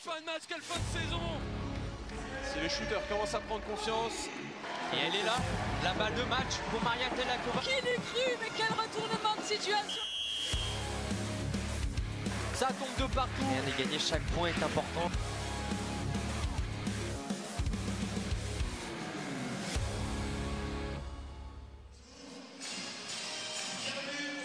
fin de match, quelle fin de saison! Si le shooter commence à prendre confiance. Et elle est là, la balle de match pour Maria Telakova. Qui l'eût cru, mais quel retournement de situation! Ça tombe de partout. Rien n'est gagné, chaque point est important.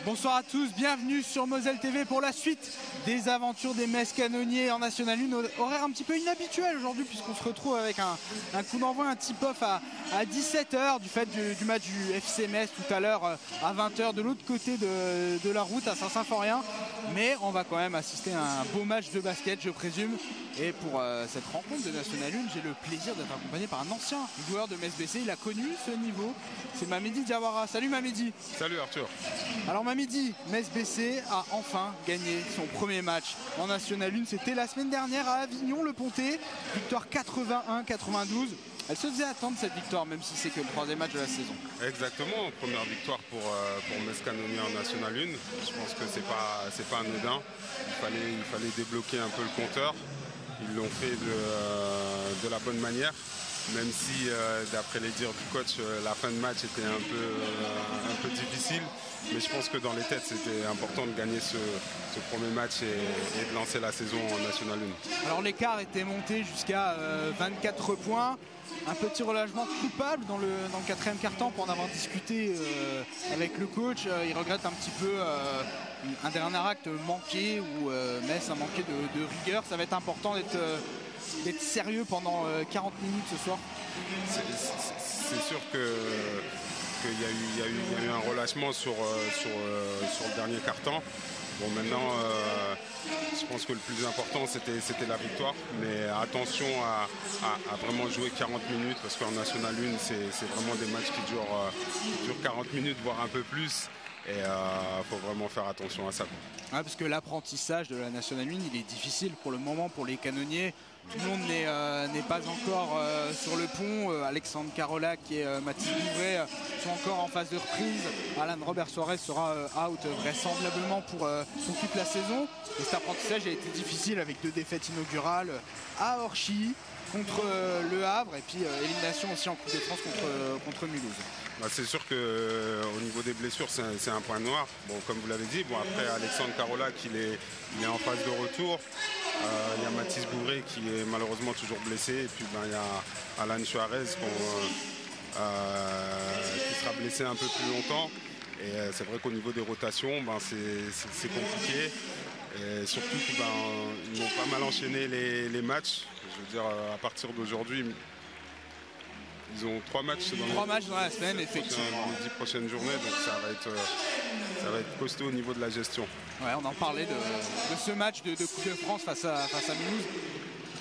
Bonsoir à tous, bienvenue sur Moselle TV pour la suite des aventures des Metz Canonniers en National 1. Horaire un petit peu inhabituel aujourd'hui puisqu'on se retrouve avec un coup d'envoi, un tip-off à 17 h du fait du match du FC Metz tout à l'heure à 20 h de l'autre côté de la route à Saint-Symphorien. Mais on va quand même assister à un beau match de basket, je présume. Et pour cette rencontre de National 1, j'ai le plaisir d'être accompagné par un ancien joueur de Metz BC. Il a connu ce niveau, c'est Mamedi Diawara. Salut Mamedi. Salut Arthur. Alors Mamedi, Metz BC a enfin gagné son premier match en National 1. C'était la semaine dernière à Avignon-le-Pontet. Victoire 81-92. Elle se faisait attendre cette victoire, même si c'est que le troisième match de la saison. Exactement, première victoire pour Metz Canonniers en National 1. Je pense que c'est pas anodin. Il fallait débloquer un peu le compteur. Ils l'ont fait de la bonne manière, même si d'après les dires du coach, la fin de match était un peu difficile. Mais je pense que dans les têtes, c'était important de gagner ce premier match et de lancer la saison en National 1. Alors l'écart était monté jusqu'à 24 points. Un petit relâchement coupable dans le quatrième quart-temps pour en avoir discuté avec le coach. Il regrette un petit peu un dernier acte manqué où Metz a manqué de rigueur. Ça va être important d'être sérieux pendant 40 minutes ce soir. C'est sûr qu'il y a eu un relâchement sur le dernier quart-temps. Bon, maintenant, je pense que le plus important, c'était la victoire. Mais attention à vraiment jouer 40 minutes, parce qu'en National 1, c'est vraiment des matchs qui durent 40 minutes, voire un peu plus. Et il faut vraiment faire attention à ça. Ouais, parce que l'apprentissage de la National 1, il est difficile pour le moment pour les canonniers. Tout le monde n'est pas encore sur le pont. Alexandre Carola et Mathis Bouvray sont encore en phase de reprise. Alan Robert Suarez sera out vraisemblablement pour toute la saison. Et cet apprentissage a été difficile avec 2 défaites inaugurales à Orchy contre Le Havre et puis élimination aussi en Coupe de France contre Mulhouse. Bah, c'est sûr qu'au niveau des blessures, c'est un point noir. Bon, comme vous l'avez dit, après Alexandre Carola il est en phase de retour. Il y a Mathis Bouvray qui est malheureusement toujours blessé. Et puis il y a Alan Suarez qui sera blessé un peu plus longtemps. Et c'est vrai qu'au niveau des rotations, c'est compliqué. Et surtout qu'ils vont pas mal enchaîner les matchs. Je veux dire, à partir d'aujourd'hui, ils ont 3 matchs dans la semaine, effectivement. Les 10 prochaines journées, donc ça va être costaud au niveau de la gestion. Ouais, on en parlait de ce match de Coupe de France face à Mulhouse.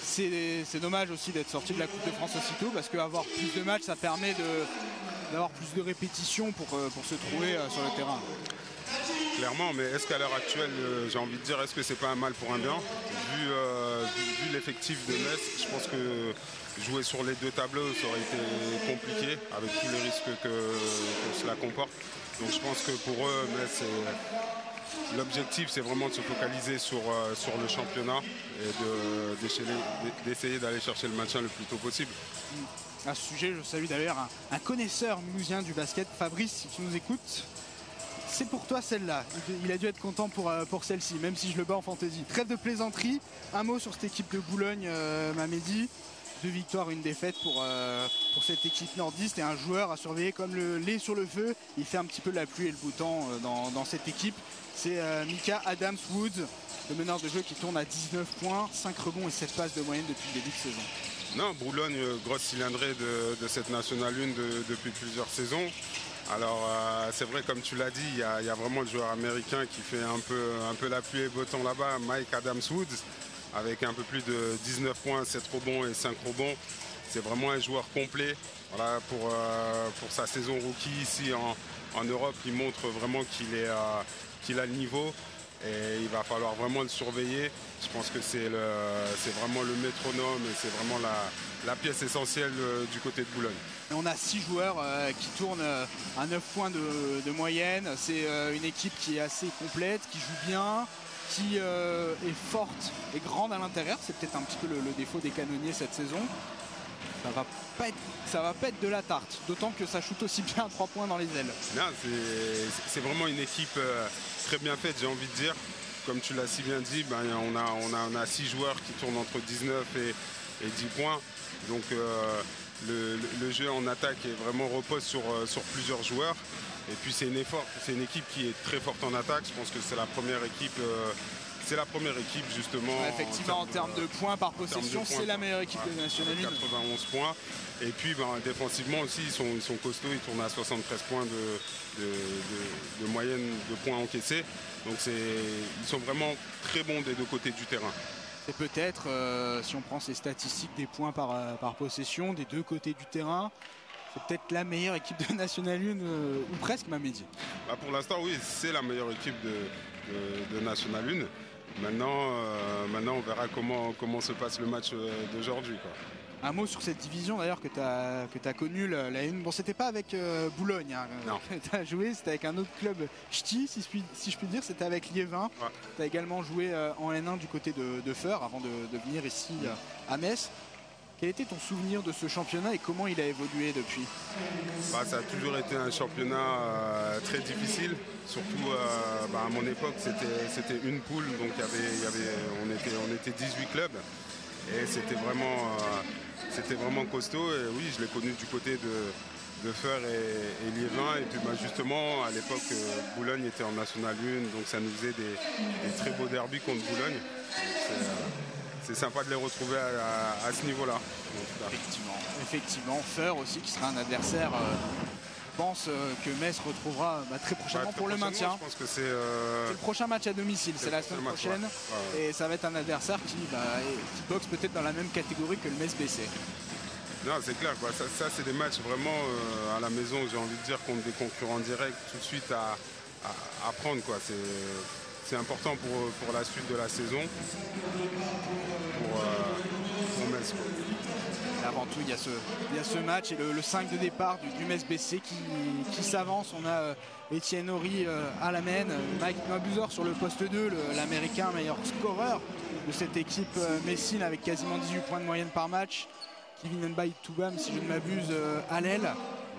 C'est dommage aussi d'être sorti de la Coupe de France aussitôt, parce qu'avoir plus de matchs, ça permet d'avoir plus de répétitions pour se trouver sur le terrain. Clairement, mais est-ce qu'à l'heure actuelle, j'ai envie de dire, est-ce que c'est pas un mal pour un bien? Vu l'effectif de Metz, je pense que jouer sur les 2 tableaux, ça aurait été compliqué avec tous les risques que cela comporte. Donc je pense que pour eux, Metz, l'objectif, c'est vraiment de se focaliser sur le championnat et d'essayer d'aller chercher le maintien le plus tôt possible. À ce sujet, je salue d'ailleurs un connaisseur mulhousien du basket, Fabrice, si tu nous écoutes. C'est pour toi celle-là. Il a dû être content pour celle-ci, même si je le bats en fantaisie. Trêve de plaisanterie. Un mot sur cette équipe de Boulogne, Mamedi. 2 victoires, 1 défaite pour cette équipe nordiste. Et un joueur à surveiller comme le lait sur le feu. Il fait un petit peu la pluie et le beau temps dans cette équipe. C'est Mika Adams-Woods, le meneur de jeu qui tourne à 19 points, 5 rebonds et 7 passes de moyenne depuis le début de saison. Non, Boulogne, grosse cylindrée de cette National 1 depuis plusieurs saisons. Alors c'est vrai, comme tu l'as dit, il y a vraiment le joueur américain qui fait un peu la pluie et beau temps là-bas, Mike Adams-Woods, avec un peu plus de 19 points, 7 rebonds et 5 rebonds. C'est vraiment un joueur complet. Voilà, pour sa saison rookie ici en Europe, il montre vraiment qu'il a le niveau. Et il va falloir vraiment le surveiller. Je pense que c'est vraiment le métronome et c'est vraiment la pièce essentielle du côté de Boulogne. Et on a 6 joueurs qui tournent à 9 points de moyenne. C'est une équipe qui est assez complète, qui joue bien, qui est forte et grande à l'intérieur. C'est peut-être un petit peu le défaut des canonniers cette saison. Ça va pas être de la tarte, d'autant que ça shoot aussi bien à 3 points dans les ailes. Non, c'est vraiment une équipe très bien faite, j'ai envie de dire. Comme tu l'as si bien dit, ben, on a 6 joueurs qui tournent entre 19 et 10 points. Donc le jeu en attaque vraiment repose sur plusieurs joueurs. Et puis c'est une équipe qui est très forte en attaque. Je pense que c'est la première équipe. C'est la première équipe justement. Ouais, effectivement, en termes de points par possession, c'est la meilleure équipe de National 1. 91 points. Et puis ben, défensivement aussi, ils sont costauds. Ils tournent à 73 points de moyenne de points encaissés. Donc ils sont vraiment très bons des deux côtés du terrain. C'est peut-être, si on prend ces statistiques des points par possession, des deux côtés du terrain, c'est peut-être la meilleure équipe de National 1, ou presque, Mamedi. Bah pour l'instant, oui, c'est la meilleure équipe de National 1. Maintenant, on verra comment se passe le match d'aujourd'hui. Un mot sur cette division d'ailleurs que tu as connu la 1. Bon, c'était pas avec Boulogne que tu as joué, c'était avec un autre club ch'ti, si je puis dire, c'était avec Liévin. Ouais. Tu as également joué en N1 du côté de Feur avant de venir ici à Metz. Quel était ton souvenir de ce championnat et comment il a évolué depuis? Ça a toujours été un championnat très difficile. Surtout à mon époque, c'était une poule, donc on était 18 clubs. Et c'était vraiment costaud. Et oui, je l'ai connu du côté de Feur et Liévin. Et puis justement, à l'époque, Boulogne était en National 1, donc ça nous faisait des très beaux derbys contre Boulogne. C'est sympa de les retrouver à ce niveau-là. Effectivement, Feur aussi qui sera un adversaire, je pense que Metz retrouvera très prochainement pour le maintien. Je pense que c'est le prochain match à domicile, c'est la semaine prochaine. Ouais. Et ça va être un adversaire qui boxe peut-être dans la même catégorie que le Metz BC. Non, c'est clair, ça c'est des matchs vraiment à la maison, j'ai envie de dire, contre des concurrents directs tout de suite à prendre. C'est important pour la suite de la saison, pour Metz. Avant tout, il y a ce match et le 5 de départ du Metz BC qui s'avance. On a Etienne Horry à la main, Mike Mabuzor sur le poste 2, l'américain meilleur scoreur de cette équipe messine avec quasiment 18 points de moyenne par match. Kevin Mbaye Toubam, si je ne m'abuse, à l'aile.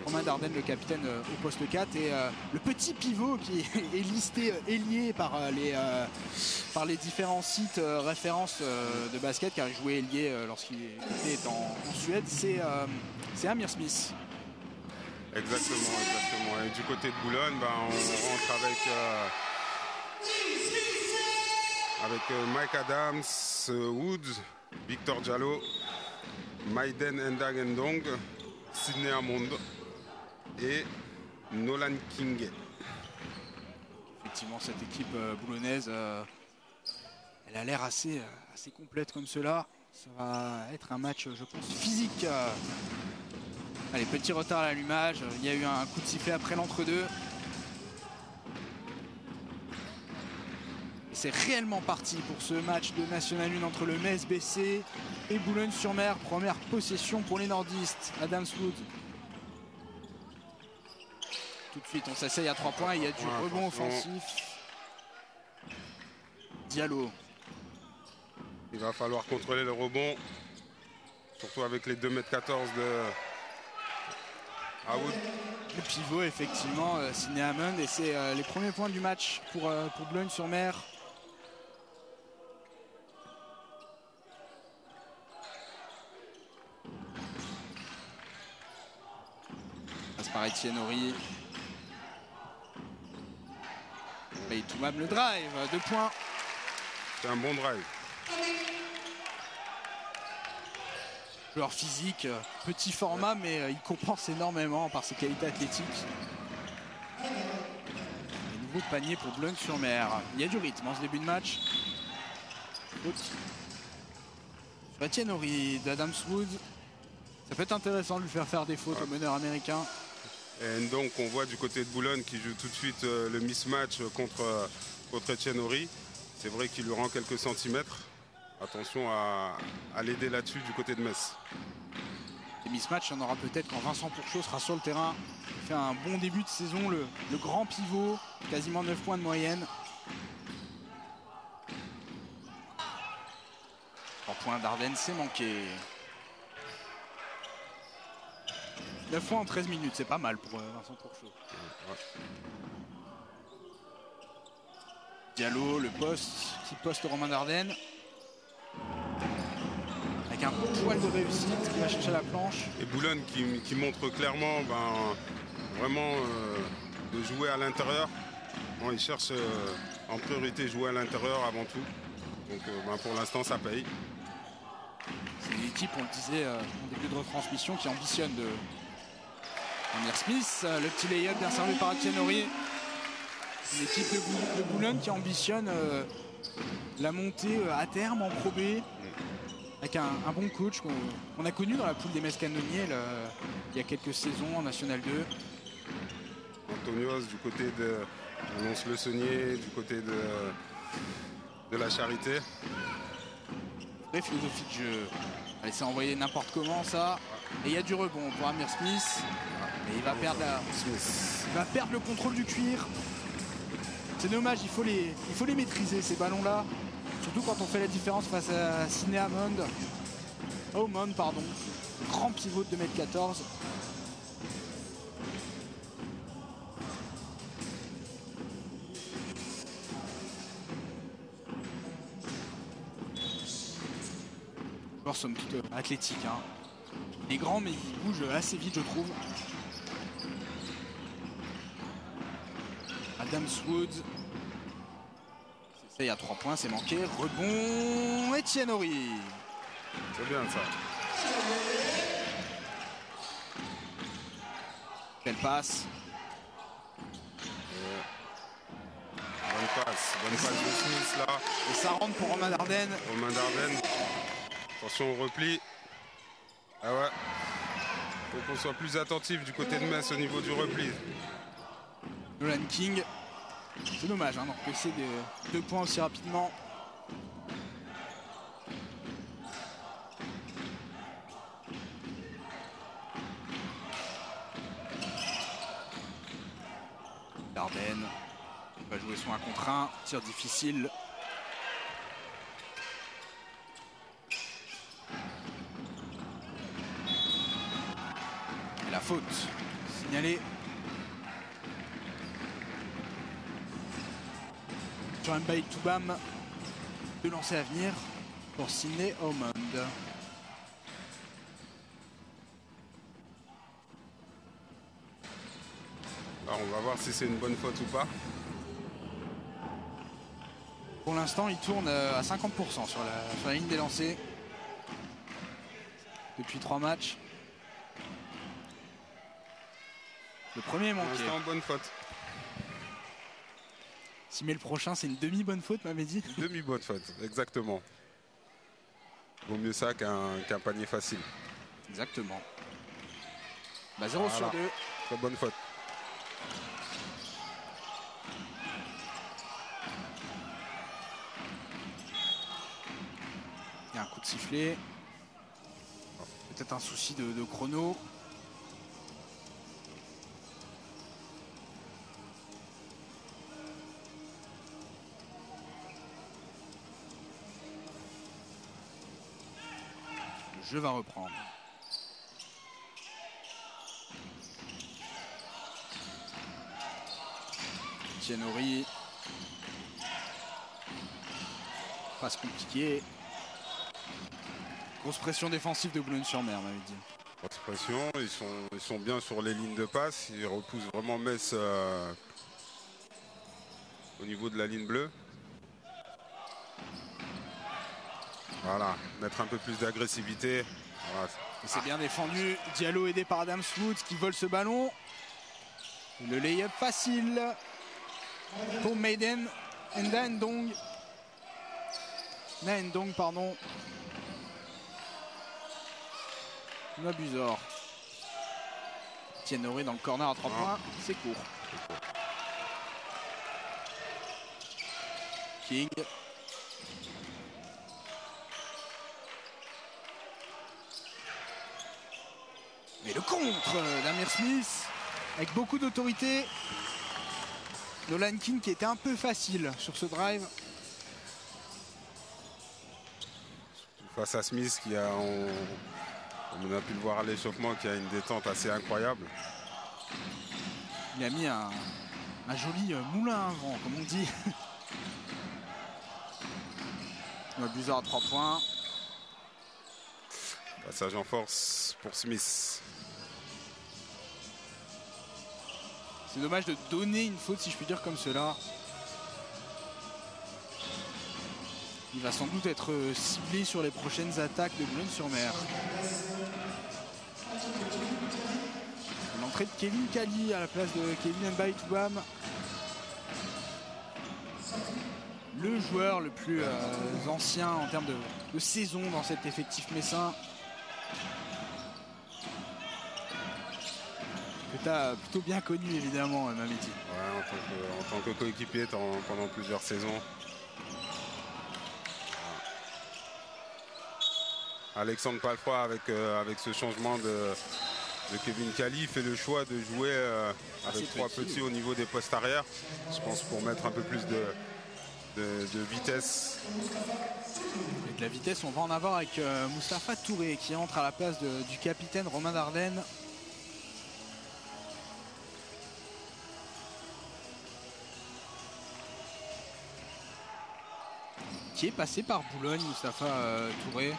Romain Dardenne, le capitaine, au poste 4. Et le petit pivot qui est listé ailier par les différents sites références de basket, car il jouait ailier lorsqu'il était en Suède, c'est Amir Smith. Exactement. Et du côté de Boulogne, on rentre avec Mike Adams, Woods, Victor Diallo, Maïden Ndagendong, Sidney Amond et Nolan King. Effectivement, cette équipe boulonnaise, elle a l'air assez complète comme cela. Ça va être un match, je pense, physique. Allez, petit retard à l'allumage. Il y a eu un coup de sifflet après l'entre-deux. C'est réellement parti pour ce match de National 1 entre le Metz BC et Boulogne-sur-Mer. Première possession pour les nordistes. Adams Wood. Tout de suite, on s'essaye à 3 points. Il y a du rebond offensif. Diallo. Il va falloir contrôler le rebond. Surtout avec les 2,14 m de Wood. Le pivot, effectivement, Sidney Hammond. Et c'est les premiers points du match pour Boulogne-sur-Mer. Passe par Etienne Horry. Et Toumab le drive, 2 points. C'est un bon drive. Joueur physique, petit format, mais il compense énormément par ses qualités athlétiques. Un nouveau panier pour Boulogne-sur-Mer. Il y a du rythme en ce début de match. Sur Etienne Horry d'Adams Wood. Ça peut être intéressant de lui faire des fautes au meneur américain. Et donc on voit du côté de Boulogne qui joue tout de suite le mismatch contre Etienne Horry. C'est vrai qu'il lui rend quelques centimètres. Attention à l'aider là-dessus du côté de Metz. Les mismatchs, il y en aura peut-être quand Vincent Pourchaud sera sur le terrain. Il fait un bon début de saison, le grand pivot, quasiment 9 points de moyenne. points d'Ardennes, c'est manqué. 9 points en 13 minutes, c'est pas mal pour Vincent Pourchaud. Ouais. Diallo, le poste, qui poste Romain Dardenne. Avec un poil de réussite qui va chercher la planche. Et Boulogne qui montre clairement vraiment de jouer à l'intérieur. Bon, il cherche en priorité jouer à l'intérieur avant tout. Donc pour l'instant ça paye. C'est une équipe, on le disait en début de retransmission, qui ambitionne de Amir Smith. Le petit lay-up bien servi par Etienne Horry. Une équipe de Boulogne qui ambitionne la montée à terme en Pro B. Avec un bon coach qu'on a connu dans la poule des Metz Canonniers il y a quelques saisons en National 2. Antonios du côté de Lons-le-Saunier, du côté de la Charité. Vraie philosophie de jeu. Allez, c'est envoyé n'importe comment ça. Et il y a du rebond pour Amir Smith. Et il va perdre le contrôle du cuir. C'est dommage, il faut les maîtriser ces ballons-là. Surtout quand on fait la différence face à Sidney Haumond, pardon. Grand pivot de 2m14. Joueurs somme toute athlétiques. Hein. Il est grand mais il bouge assez vite je trouve. Adams Woods. Il y a 3 points, c'est manqué. Rebond, Etienne Horry. C'est bien ça. Quelle passe. Bonne passe de Smith là. Et ça rentre pour Romain Dardenne. Romain Dardenne. Attention au repli. Ah ouais. Faut qu'on soit plus attentif du côté de Metz au niveau du repli. Nolan King. C'est dommage hein, d'encaisser des 2 points aussi rapidement. Dardenne va jouer son 1 contre 1. Tir difficile. Et la faute signalée. Sur un bail to bam de lancer à venir pour Sidney Haumond. Alors on va voir si c'est une bonne faute ou pas. Pour l'instant il tourne à 50% sur la ligne des lancers. Depuis 3 matchs. Le premier est Pour manqué. l'instant, bonne faute. Si mais le prochain c'est une demi-bonne faute m'avait dit. Demi-bonne faute, exactement. Vaut mieux ça qu'un panier facile. Exactement. Bah 0 sur 2. Très bonne faute. Il y a un coup de sifflet. Peut-être un souci de chrono. Le jeu va reprendre. Etienne Horry. Passe compliquée. Grosse pression défensive de Boulogne-sur-Mer, m'avait dit. Grosse pression, ils sont bien sur les lignes de passe. Ils repoussent vraiment Metz au niveau de la ligne bleue. Voilà, mettre un peu plus d'agressivité. Voilà. C'est bien défendu. Diallo aidé par Adams Woods qui vole ce ballon. Le lay-up facile pour Maiden Ndaendong. Ndaendong, pardon. Mabusor. Etienne Horry dans le corner à 3 points. C'est court. King. Et le contre d'Amir Smith avec beaucoup d'autorité. Nolan King qui était un peu facile sur ce drive. face à Smith qui a, comme on a pu le voir à l'échauffement, qui a une détente assez incroyable. Il a mis un joli moulin à vent, comme on dit. Abuseur à 3 points. Passage en force pour Smith. C'est dommage de donner une faute, si je puis dire, comme cela. Il va sans doute être ciblé sur les prochaines attaques de Boulogne-sur-Mer. L'entrée de Kevin Kali à la place de Kevin Mbaye-Toubam. Le joueur le plus ancien en termes de saison dans cet effectif messin. Que tu as plutôt bien connu, évidemment, Mamedi. Ouais, en tant que coéquipier pendant plusieurs saisons. Alexandre Palfroy, avec ce changement de Kevin Kali, fait le choix de jouer avec 3 petits au niveau des postes arrière. Je pense pour mettre un peu plus de vitesse. Et de la vitesse, on va en avoir avec Moustapha Touré qui entre à la place du capitaine Romain Dardenne. Qui est passé par Boulogne, Moustapha Touré.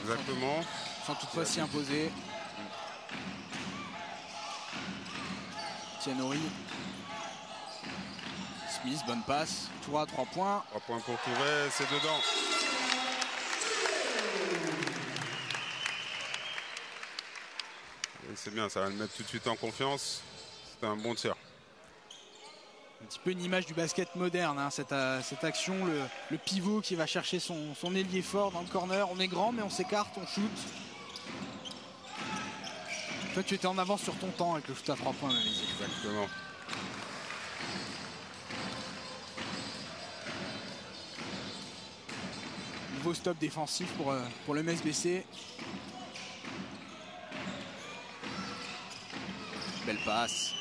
Exactement. Sans toutefois s'y imposer. Tianori. Smith, bonne passe. Touré à 3 points. 3 points pour Touré, c'est dedans. C'est bien, ça va le mettre tout de suite en confiance. C'est un bon tir. Un petit peu une image du basket moderne, hein, cette action, le pivot qui va chercher son ailier fort dans le corner. On est grand mais on s'écarte, on shoot. Toi tu étais en avance sur ton temps avec le shoot à 3 points. Exactement. Nouveau stop défensif pour le MSBC. Belle passe.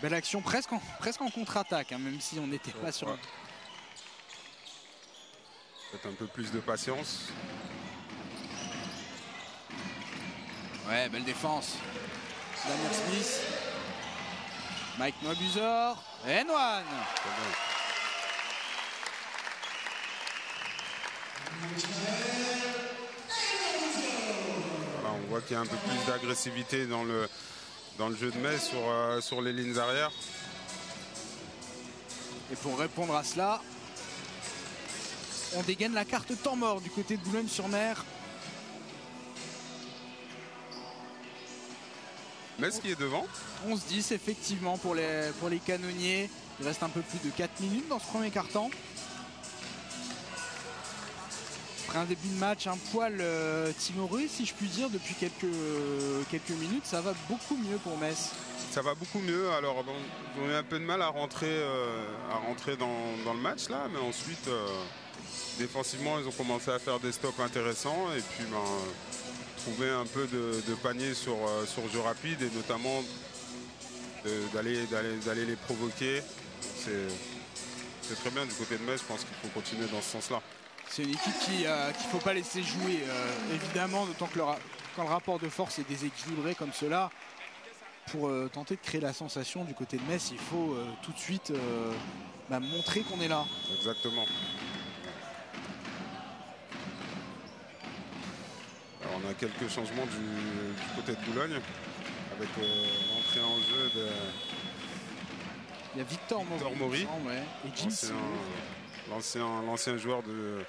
Belle action, presque en contre-attaque, hein, même si on n'était pas sur... Peut-être un peu plus de patience. Ouais, belle défense. Daniel Smith. Mike Nwabuzor. Et Nwan. Voilà, on voit qu'il y a un peu plus d'agressivité dans le jeu de Metz sur les lignes arrière. Et pour répondre à cela, on dégaine la carte temps mort du côté de Boulogne-sur-Mer. Metz qui est devant. 11-10 effectivement pour les canonniers. Il reste un peu plus de 4 minutes dans ce premier quart-temps. Après un début de match un poil timoré, si je puis dire, depuis quelques minutes, ça va beaucoup mieux pour Metz. Ça va beaucoup mieux. Alors bon, ils ont eu un peu de mal à rentrer dans le match là, mais ensuite défensivement ils ont commencé à faire des stops intéressants et puis trouver un peu de panier sur jeu rapide et notamment d'aller les provoquer. C'est très bien du côté de Metz. Je pense qu'il faut continuer dans ce sens-là. C'est une équipe qu'il ne faut pas laisser jouer, évidemment, d'autant que quand le rapport de force est déséquilibré comme cela, pour tenter de créer la sensation du côté de Metz, il faut tout de suite montrer qu'on est là. Exactement. Alors on a quelques changements du côté de Boulogne, avec l'entrée en jeu de... Il y a Victor Maury et Jim l'ancien joueur de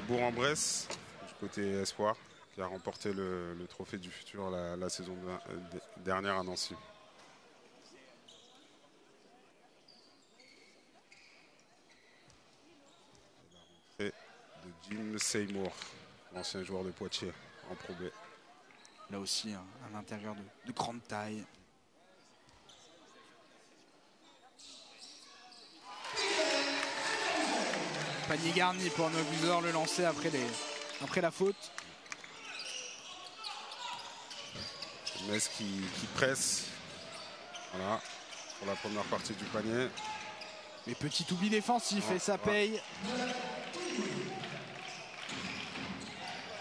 Bourg-en-Bresse, du côté espoir, qui a remporté le trophée du futur la saison dernière à Nancy. Et de Jim Seymour, l'ancien joueur de Poitiers en Pro B. Là aussi un intérieur de grande taille. Panier garni pour Nwabuzor, le lancer après la faute. Metz qui presse. Voilà, pour la première partie du panier. Mais petit oubli défensif et ça paye.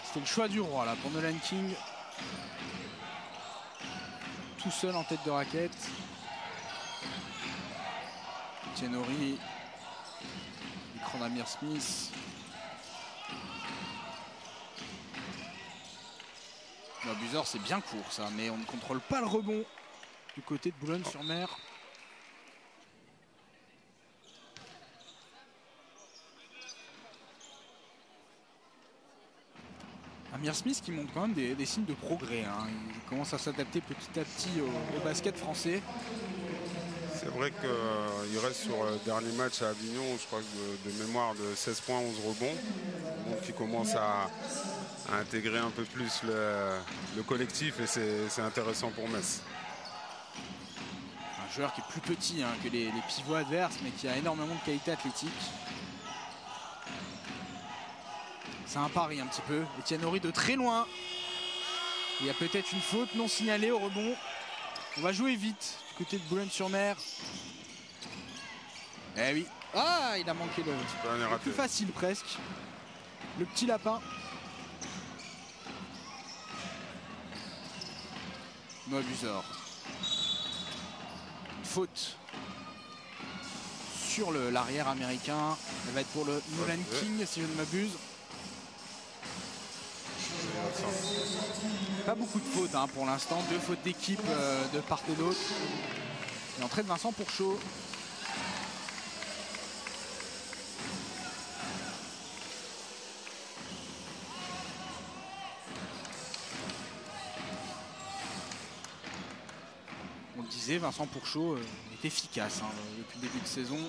C'était le choix du roi là pour Nolan King. Tout seul en tête de raquette. Etienne Horry. L'écran d'Amir Smith. L'abuseur c'est bien court ça, mais on ne contrôle pas le rebond du côté de Boulogne-sur-Mer. Amir Smith qui montre quand même des signes de progrès. Hein. Il commence à s'adapter petit à petit au basket français. C'est vrai qu'il reste sur le dernier match à Avignon, je crois que de mémoire de 16 points, 11 rebonds. Donc il commence à intégrer un peu plus le collectif et c'est intéressant pour Metz. Un joueur qui est plus petit que les pivots adverses, mais qui a énormément de qualité athlétique. C'est un pari un petit peu. Etienne Horry de très loin. Il y a peut-être une faute non signalée au rebond. On va jouer vite du côté de Boulogne-sur-Mer. Eh oui. Ah, il a manqué le plus facile presque. Le petit lapin. Noah Buzor. Faute sur l'arrière américain. Elle va être pour le Nolan King si je ne m'abuse. Pas beaucoup de fautes pour l'instant. 2 fautes d'équipe de part et d'autre. Et entrée de Vincent Pourchaud. On le disait, Vincent Pourchaud est efficace depuis le début de saison.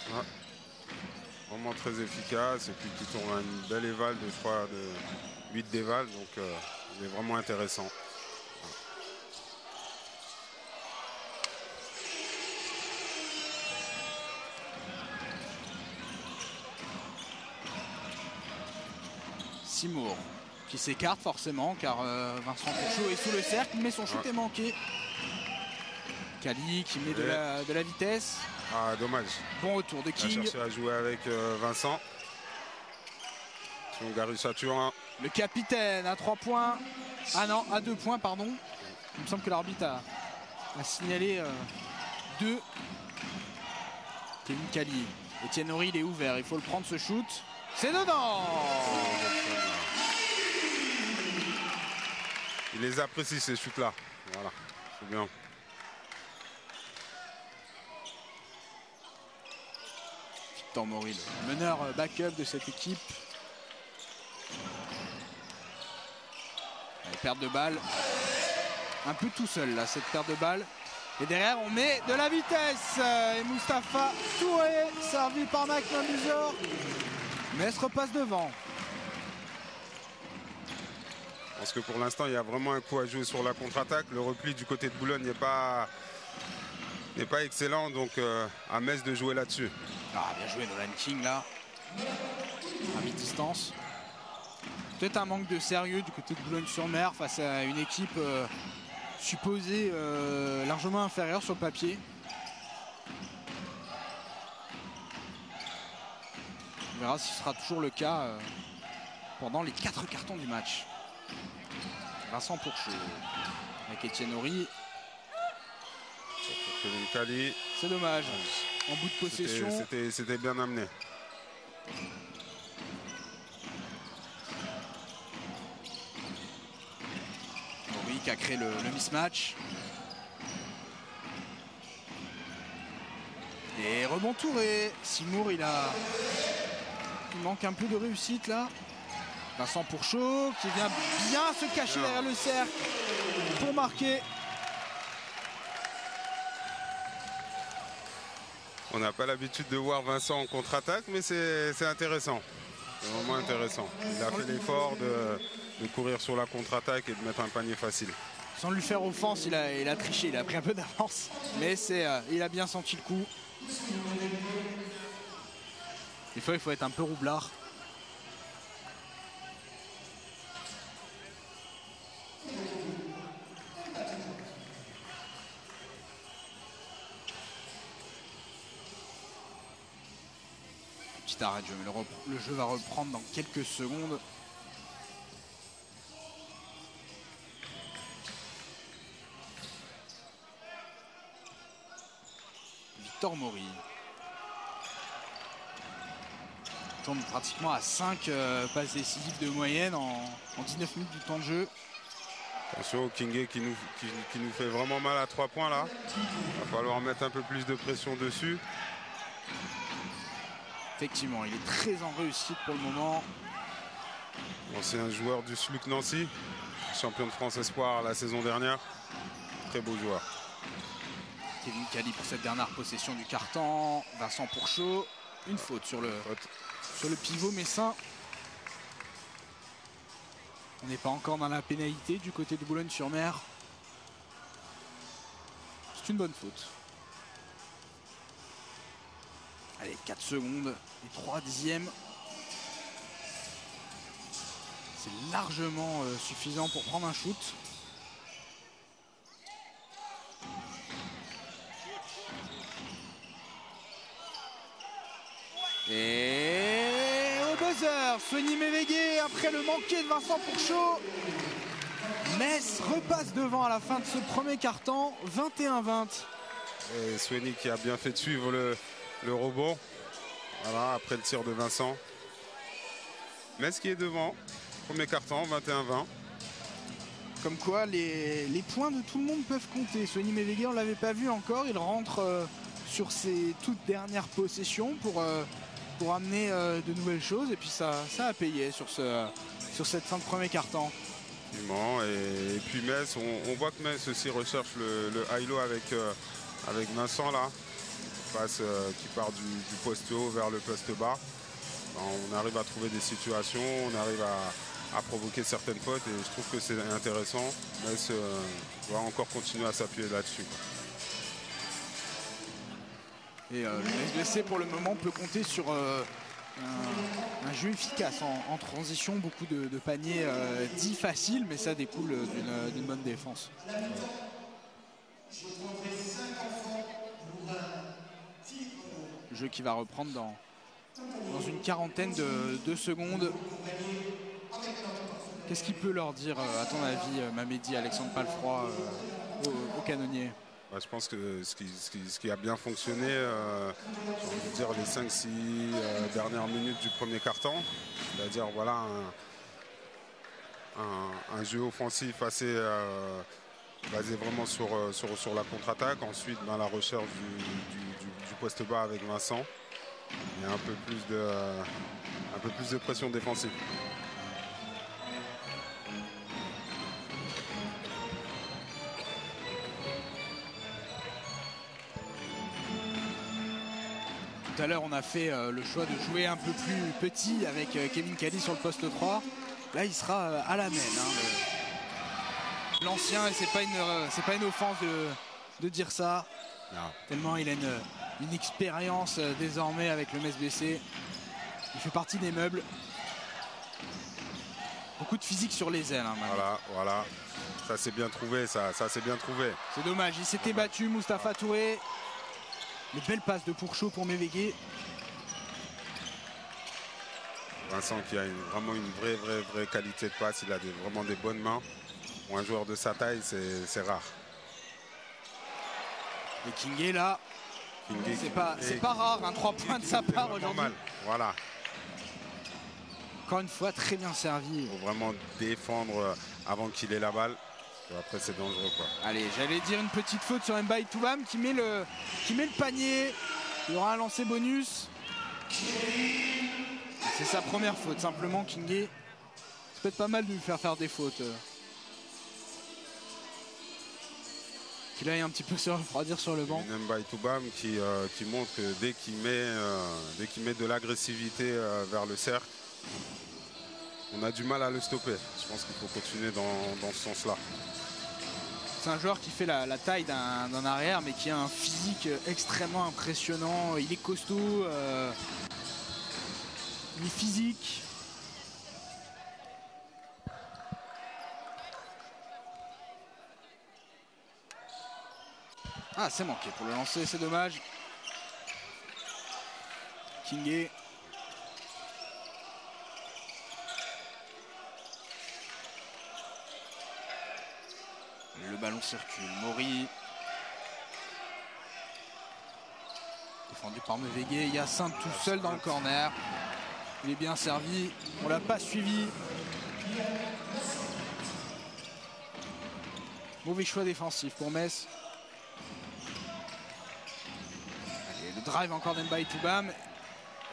Ouais. Vraiment très efficace et puis qui tourne à une belle éval de 8 d'éval, donc il est vraiment intéressant. Simour qui s'écarte forcément car Vincent Pourchaud est sous le cercle, mais son shoot est manqué. Kali qui met de la vitesse. Ah, dommage. Bon retour de King. Il a cherché à jouer avec Vincent. Le capitaine à 3 points. Ah non, à 2 points, pardon. Il me semble que l'arbitre a signalé 2. Kevin Kali. Etienne Horry, il est ouvert. Il faut le prendre ce shoot. C'est dedans. Il les apprécie ces shoots-là. Voilà, c'est bien. Victor Maury, le meneur backup de cette équipe. Perte de balle. Un peu tout seul là, cette perte de balle. Et derrière, on met de la vitesse. Et Mustapha Touré, servi par Mac Buzor. Mais se repasse devant. Parce que pour l'instant, il y a vraiment un coup à jouer sur la contre-attaque. Le repli du côté de Boulogne n'est pas excellent. Donc à Metz de jouer là-dessus. Ah, bien joué Nolan King là. À mi-distance. Peut-être un manque de sérieux du côté de Boulogne-sur-Mer face à une équipe supposée largement inférieure sur le papier. On verra si ce sera toujours le cas pendant les 4 cartons du match. Vincent Pourchaud avec Etienne Horry. C'est dommage. En bout de possession. C'était bien amené. Horry qui a créé le mismatch. Et rebond Touré. Simour, il manque un peu de réussite là. Vincent Pourchaud qui vient bien se cacher derrière le cercle pour marquer. On n'a pas l'habitude de voir Vincent en contre-attaque, mais c'est intéressant. C'est vraiment intéressant. Il a fait l'effort de courir sur la contre-attaque et de mettre un panier facile. Sans lui faire offense, il a triché, il a pris un peu d'avance. Mais il a bien senti le coup. Des fois, il faut être un peu roublard. petit arrêt de jeu, mais le jeu va reprendre dans quelques secondes. Victor Maury tourne pratiquement à 5 passes décisives de moyenne en 19 minutes du temps de jeu. Attention au Kingé qui nous fait vraiment mal à 3 points là. Il va falloir mettre un peu plus de pression dessus. Effectivement, il est très en réussite pour le moment. Ancien joueur du SLUC Nancy, champion de France Espoir la saison dernière. Très beau joueur. Kevin Cali pour cette dernière possession du carton. Vincent Pourchaud, une faute sur le pivot messin. On n'est pas encore dans la pénalité du côté de Boulogne-sur-Mer. C'est une bonne faute. Allez, 4 secondes et 3 dixièmes. C'est largement suffisant pour prendre un shoot. Et au buzzer, Sony Mévégué après le manqué de Vincent Pourchaud. Metz repasse devant à la fin de ce premier quart-temps, 21-20. Et Sony qui a bien fait de suivre le rebond. Voilà, après le tir de Vincent. Metz qui est devant, premier quart-temps, 21-20. Comme quoi les points de tout le monde peuvent compter. Sony Mévégué, on ne l'avait pas vu encore, il rentre sur ses toutes dernières possessions pour amener de nouvelles choses. Et puis ça a payé sur cette fin de premier quart-temps. Et puis Metz, on voit que Metz aussi recherche le high-low avec Vincent là. Qui part du poste haut vers le poste bas. On arrive à trouver des situations, on arrive à provoquer certaines fautes et je trouve que c'est intéressant. Metz va encore continuer à s'appuyer là-dessus. Et le SBC pour le moment peut compter sur un jeu efficace en transition, beaucoup de paniers dits faciles, mais ça découle d'une bonne défense. Le jeu qui va reprendre dans une quarantaine de secondes. Qu'est-ce qu'il peut leur dire, à ton avis, Mamedi, Alexandre Palfroy, au canonnier? Je pense que ce qui a bien fonctionné, j'ai envie de dire les 5-6 dernières minutes du premier quart-temps, c'est-à-dire voilà un jeu offensif assez basé vraiment sur la contre-attaque, ensuite dans la recherche du poste bas avec Vincent et un peu plus de pression défensive. Tout à l'heure, on a fait le choix de jouer un peu plus petit avec Kevin Cali sur le poste 3. Là, il sera à la main. L'ancien, et c'est pas une offense de dire ça. Non. Tellement il a une expérience désormais avec le Metz BC. Il fait partie des meubles. Beaucoup de physique sur les ailes. Voilà. Ça c'est bien trouvé, ça c'est bien trouvé. C'est dommage, il s'était battu, Mustapha Touré. Les belles passes de Pourchaud pour Mévégué. Vincent qui a vraiment une vraie qualité de passe. Il a vraiment des bonnes mains. Pour un joueur de sa taille, c'est rare. Et Kingé là, c'est pas rare, un 3 points de sa part aujourd'hui. Voilà. Encore une fois, très bien servi. Il faut vraiment défendre avant qu'il ait la balle. Et après, c'est dangereux, quoi. Allez, j'allais dire une petite faute sur Mbaye Toubam qui met le panier. Il y aura un lancer bonus. C'est sa première faute, simplement, Kingé. C'est peut-être pas mal de lui faire des fautes. Qu'il aille un petit peu se refroidir sur le banc. Mbaye Toubam qui montre que dès qu'il met de l'agressivité vers le cercle, on a du mal à le stopper. Je pense qu'il faut continuer dans ce sens-là. C'est un joueur qui fait la taille d'un arrière, mais qui a un physique extrêmement impressionnant. Il est costaud, il est physique. Ah, c'est manqué pour le lancer, c'est dommage. Kingé Le ballon circule. Maury. Défendu par Mevegué. Hyacinthe tout seul dans le corner. Il est bien servi. On l'a pas suivi. Mauvais choix défensif pour Metz. Allez, le drive encore d'Mbaye Toubam.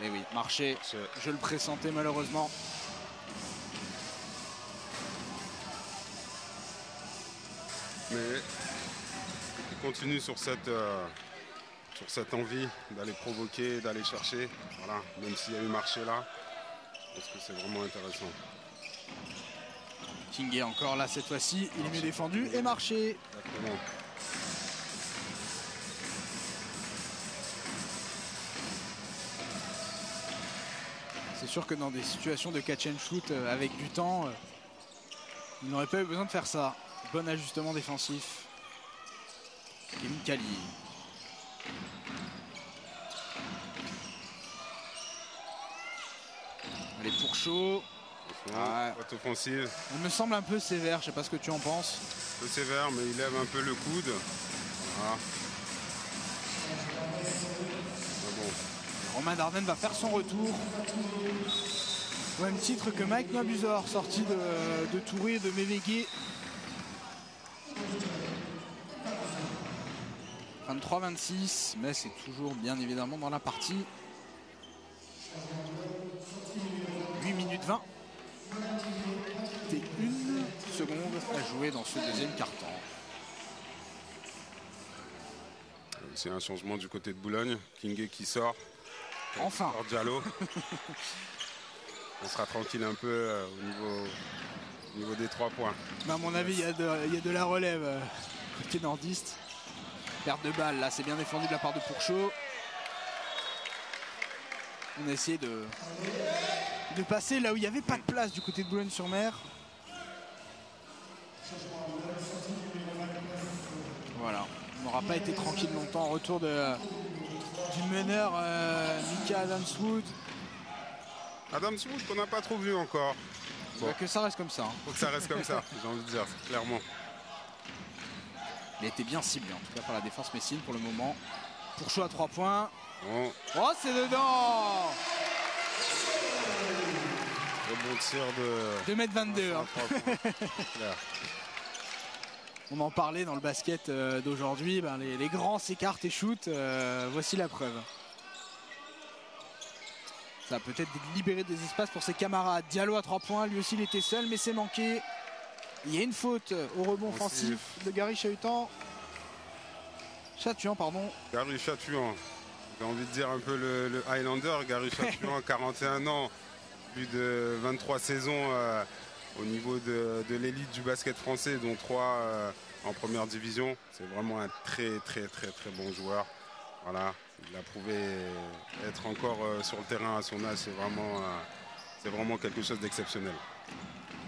Et oui, marché. Je le pressentais malheureusement. Mais il continue sur cette envie d'aller provoquer, d'aller chercher. Voilà, même s'il y a eu marché là, parce que c'est vraiment intéressant. Kingé encore là cette fois-ci, il est mieux défendu et marché. Exactement. C'est sûr que dans des situations de catch and shoot avec du temps, il n'aurait pas eu besoin de faire ça. Bon ajustement défensif. Kevin Kali. Allez, pour chaud. Faute offensive. Il me semble un peu sévère, je sais pas ce que tu en penses. Un peu sévère, mais il lève un peu le coude. Voilà. Bon. Romain Dardenne va faire son retour. Au même titre que Mike Mabuzor, sorti de Touré et de Mevegué. 23-26, mais c'est toujours bien évidemment dans la partie. 8 minutes 20. Et 1 seconde à jouer dans ce deuxième quart-temps. C'est un changement du côté de Boulogne. Kingé qui sort. Enfin. Sort Diallo. On sera tranquille un peu au niveau des 3 points. Mais à mon avis, il y a de la relève côté nordiste. Perte de balle, là c'est bien défendu de la part de Pourchaud. On a essayé de passer là où il n'y avait pas de place du côté de Boulogne-sur-Mer. Voilà, on n'aura pas été tranquille longtemps. Retour du meneur Mika Adams-Wood. Adams-Wood qu'on n'a pas trop vu encore. Bon. Bah que ça reste comme ça. Hein. Faut que ça reste comme ça, j'ai envie de dire, clairement. Il a été bien ciblé en tout cas par la défense messine pour le moment. Pourchaud à 3 points. Bon. Oh, c'est dedans. Le bon tir de 2,22 m. Hein. On en parlait dans le basket d'aujourd'hui. Ben, les grands s'écartent et shootent. Voici la preuve. Ça va peut-être libérer des espaces pour ses camarades. Diallo à 3 points. Lui aussi, il était seul, mais c'est manqué. Il y a une faute au rebond offensif de Gary Chatuan. Pardon. Gary Chatuan. J'ai envie de dire un peu le Highlander. Gary Chatuan, 41 ans. Plus de 23 saisons au niveau de l'élite du basket français, dont 3 en première division. C'est vraiment un très bon joueur. Voilà, il a prouvé être encore sur le terrain à son âge. C'est vraiment quelque chose d'exceptionnel.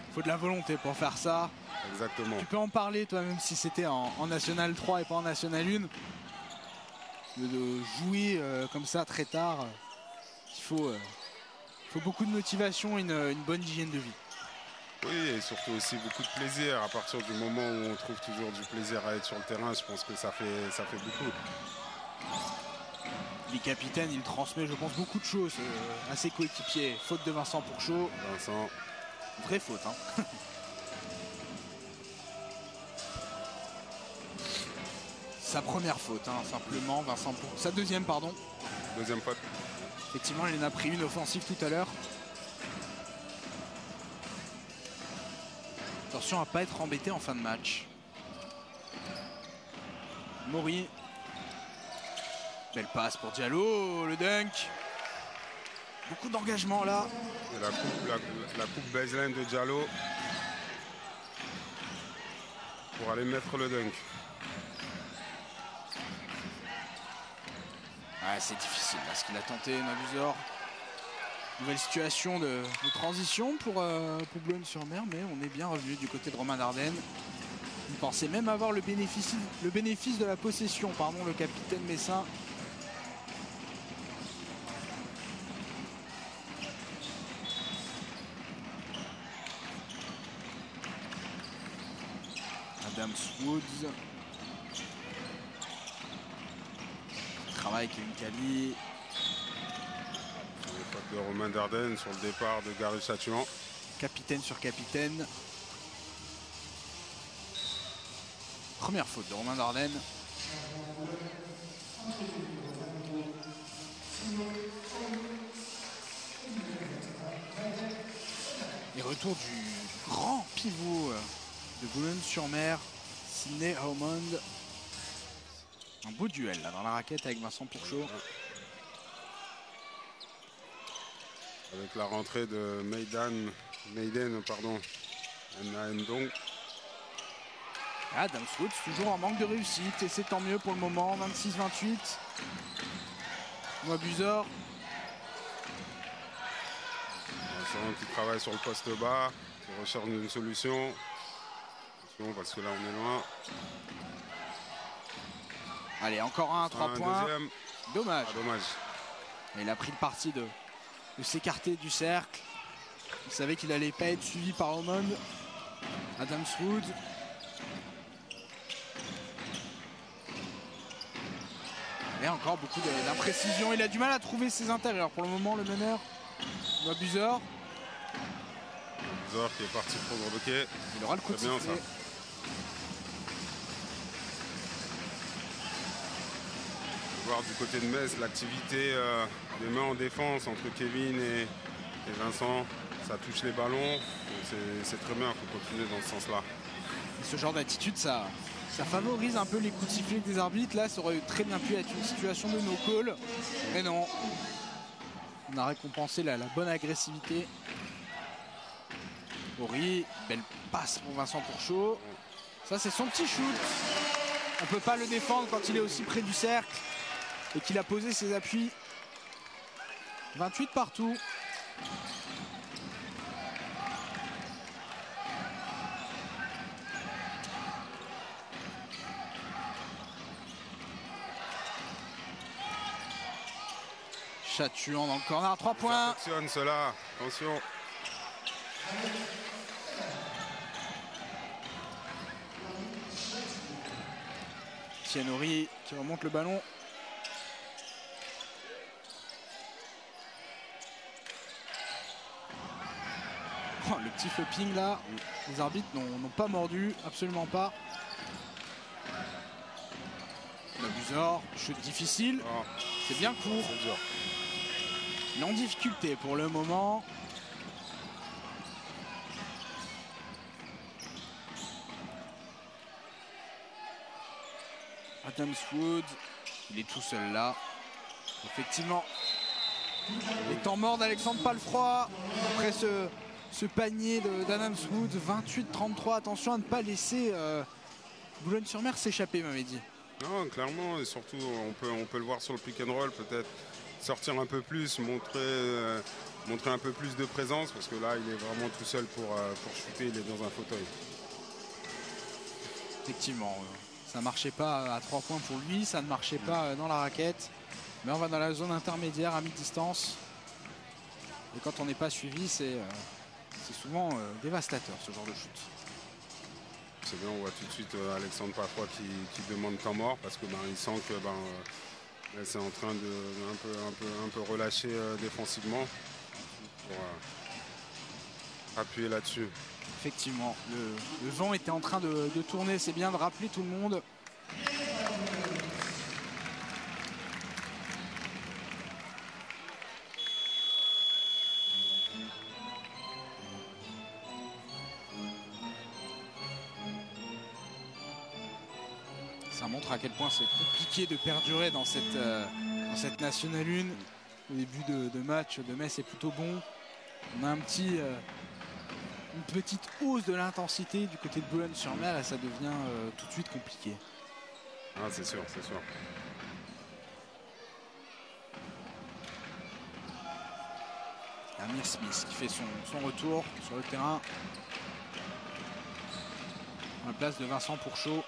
Il faut de la volonté pour faire ça. Exactement. Tu peux en parler toi, même si c'était en National 3 et pas en National 1. De jouer comme ça très tard, il faut beaucoup de motivation et une bonne hygiène de vie. Oui, et surtout aussi beaucoup de plaisir. À partir du moment où on trouve toujours du plaisir à être sur le terrain, je pense que ça fait beaucoup. Les capitaines, il transmet, je pense, beaucoup de choses à ses coéquipiers. Faute de Vincent Pourchaud. Vincent. Vraie faute, hein. Sa première faute, hein, simplement, Vincent Pourchaud. Sa deuxième, pardon. Deuxième faute. Effectivement, il en a pris une offensive tout à l'heure. Attention à ne pas être embêté en fin de match. Maury. Belle passe pour Diallo, le dunk. Beaucoup d'engagement là. Et la coupe baseline de Diallo pour aller mettre le dunk. Ouais, c'est difficile là, ce qu'il a tenté, Mabuzor. Nouvelle situation de transition pour Boulogne-sur-Mer, mais on est bien revenu du côté de Romain Dardenne. Il pensait même avoir le bénéfice de la possession, pardon, le capitaine messin. Adams Woods. Travail Kevin Kali. Faute de Romain Dardenne sur le départ de Gary Chatuan. Capitaine sur capitaine. Première faute de Romain Dardenne. Et retour du grand pivot de Boulogne-sur-Mer, Sidney Haumond. Un beau duel là dans la raquette avec Vincent Pourchaud. Avec la rentrée de Maiden Ndong. Adams Woods toujours en manque de réussite et c'est tant mieux pour le moment. 26-28. Buzor. Qui travaille sur le poste bas, qui recherche une solution. Attention parce que là on est loin. Allez, encore un 3 points. Deuxième. Dommage. Ah, dommage. Il a pris le parti de s'écarter du cercle. Il savait qu'il allait pas être suivi par Haumond. Adams Woods. Et encore beaucoup d'imprécision. Il a du mal à trouver ses intérieurs. Pour le moment, le meneur, Buzor. Buzor qui est parti prendre le quai. Il aura le coup de sifflet. Bien ça. Voir du côté de Metz l'activité des mains en défense entre Kevin et Vincent. Ça touche les ballons. C'est très bien, il faut continuer dans ce sens-là. Ce genre d'attitude, ça favorise un peu les coups de sifflet des arbitres. Là, ça aurait très bien pu être une situation de no-call. Mais non. On a récompensé la bonne agressivité. Ori, belle passe pour Vincent Pourchaud. Ça, c'est son petit shoot. On ne peut pas le défendre quand il est aussi près du cercle et qu'il a posé ses appuis. 28 partout. Chatuan dans le corner, 3 points. Attention cela, attention. Tianori qui remonte le ballon. Oh, le petit flopping là, les arbitres n'ont pas mordu, absolument pas. Buzor, chute difficile, c'est bien court. Il est en difficulté pour le moment. Adams Woods, il est tout seul là. Effectivement, les temps morts d'Alexandre Palfroy après ce panier d'Adams Woods. 28-33, attention à ne pas laisser Boulogne-sur-Mer s'échapper, m'avait dit. Non, clairement, et surtout on peut le voir sur le pick and roll, peut-être sortir un peu plus, montrer un peu plus de présence, parce que là il est vraiment tout seul pour shooter, il est dans un fauteuil. Effectivement, ça ne marchait pas à 3 points pour lui, ça ne marchait pas dans la raquette, mais on va dans la zone intermédiaire à mi-distance. Et quand on n'est pas suivi, c'est souvent dévastateur ce genre de shoot. C'est bien, on voit tout de suite Alexandre Palfroy qui demande temps mort, parce que il sent que là, c'est en train de un peu relâcher défensivement pour appuyer là-dessus. Effectivement, le vent était en train de tourner, c'est bien de rappeler tout le monde. Ça montre à quel point c'est compliqué de perdurer dans cette National 1. Au début de match de Metz est plutôt bon. On a une petite hausse de l'intensité du côté de Boulogne-sur-Mer et ça devient tout de suite compliqué. Ah, c'est sûr, c'est sûr. Amir Smith qui fait son retour sur le terrain. À la place de Vincent Pourchaud,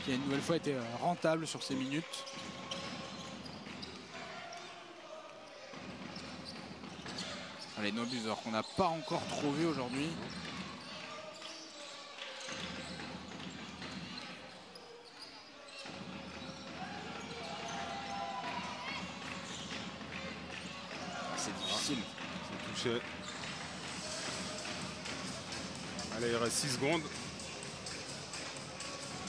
qui a une nouvelle fois été rentable sur ses minutes. Allez, Buzor qu'on n'a pas encore trouvé aujourd'hui. touché. Allez, il reste 6 secondes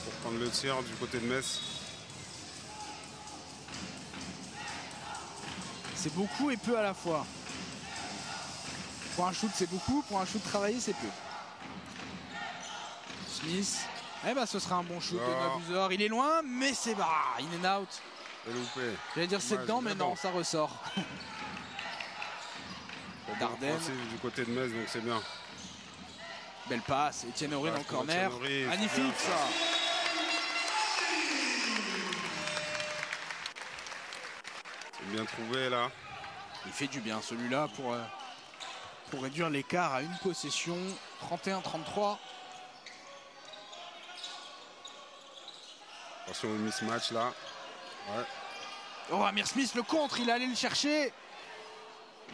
pour prendre le tir du côté de Metz. C'est beaucoup et peu à la fois. Pour un shoot, c'est beaucoup. Pour un shoot travaillé, c'est peu. Smith. Eh ben, ce sera un bon shoot de Nabuzor. Il est loin, mais c'est in and out. C'est loupé. J'allais dire c'est dedans, mais non, ça ressort. Darden. Du côté de Metz, donc c'est bien. Belle passe. Etienne Horry dans le corner. Magnifique, ça. C'est bien trouvé, là. Il fait du bien, celui-là, pour réduire l'écart à une possession. 31-33. Attention au mismatch, là. Ouais. Oh, Amir Smith, le contre, il est allé le chercher.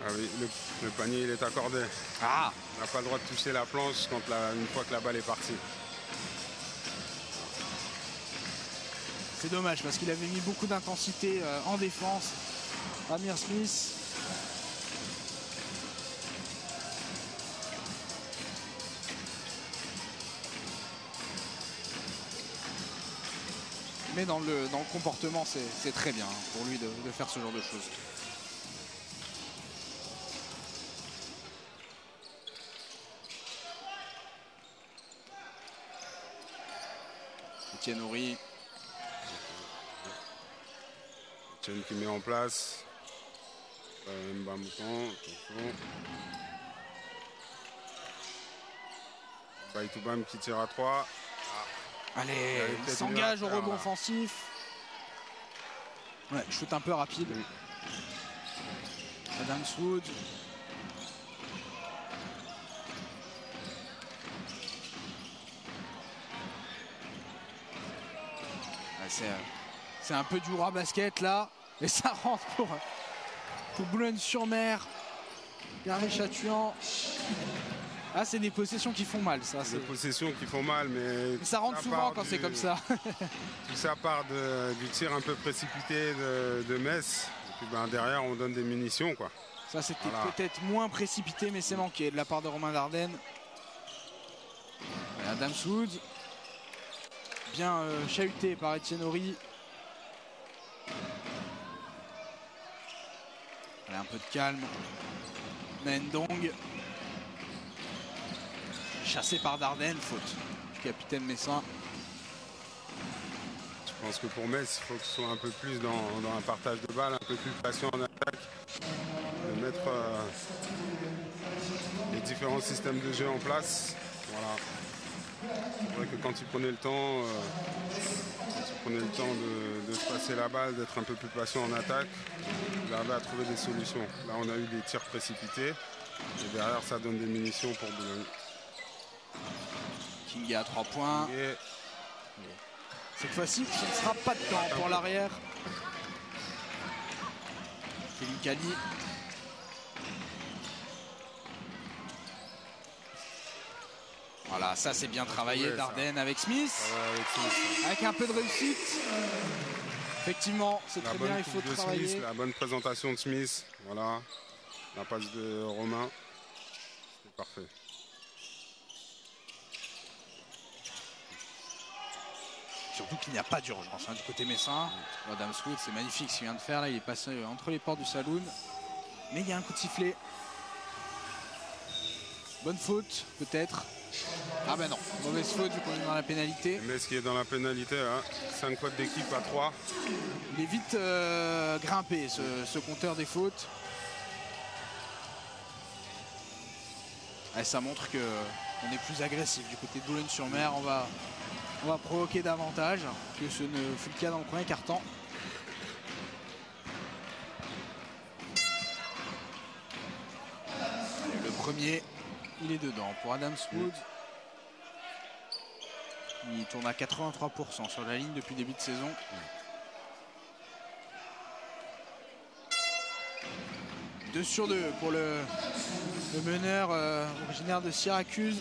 Ah oui, le panier, il est accordé. Ah. On n'a pas le droit de toucher la planche une fois que la balle est partie. C'est dommage parce qu'il avait mis beaucoup d'intensité en défense. Amir Smith. Mais dans le comportement, c'est très bien pour lui de faire ce genre de choses. Etienne Horry. Etienne qui met en place. Mbamouton, attention. Baïtoubam qui tire à 3. Allez, il s'engage au rebond offensif. Ouais, shoot un peu rapide. Adams Wood. C'est un peu du roi basket là. Et ça rentre pour Boulogne-sur-Mer. Garé-Chatuan. Ah, c'est des possessions qui font mal, ça. C'est des possessions qui font mal, mais ça rentre souvent quand c'est comme ça. Tout ça part du tir un peu précipité de Metz. Et puis derrière, on donne des munitions, quoi. Ça, c'était peut-être moins précipité, mais c'est manqué de la part de Romain Darden. Adams Wood. Bien chahuté par Etienne Horry. Allez, un peu de calme. Mendong. Chassé par Darden, faute du capitaine messin. Je pense que pour Metz, il faut que ce soit un peu plus dans un partage de balles, un peu plus patient en attaque. De mettre les différents systèmes de jeu en place. Voilà. C'est vrai que quand il prenait le temps, de se passer la balle, d'être un peu plus patient en attaque, il arrivait à trouver des solutions. Là, on a eu des tirs précipités. Et derrière, ça donne des munitions pour Boulogne. Kinga à 3 points. Et cette fois-ci, ce ne sera pas de temps pour l'arrière. Kelly Kali. Voilà, ça c'est bien travaillé, Darden avec Smith. Avec un peu de réussite. Effectivement, c'est très bien, il faut travailler. Smith, la bonne présentation de Smith. Voilà. La passe de Romain. C'est parfait. Surtout qu'il n'y a pas d'urgence du côté messin. Adams Wood, c'est magnifique ce qu'il vient de faire là. Il est passé entre les portes du saloon. Mais il y a un coup de sifflet. Bonne faute, peut-être. Ah ben non, mauvaise faute vu qu'on est dans la pénalité. Mais ce qui est dans la pénalité, hein, 5 fautes d'équipe à 3. Il est vite grimpé ce compteur des fautes. Et ça montre qu'on est plus agressif du côté de Boulogne-sur-Mer. On va provoquer davantage que ce ne fut le cas dans le premier quart-temps. Le premier, il est dedans pour Adams Wood. Il tourne à 83% sur la ligne depuis le début de saison. 2 sur 2 pour le meneur originaire de Syracuse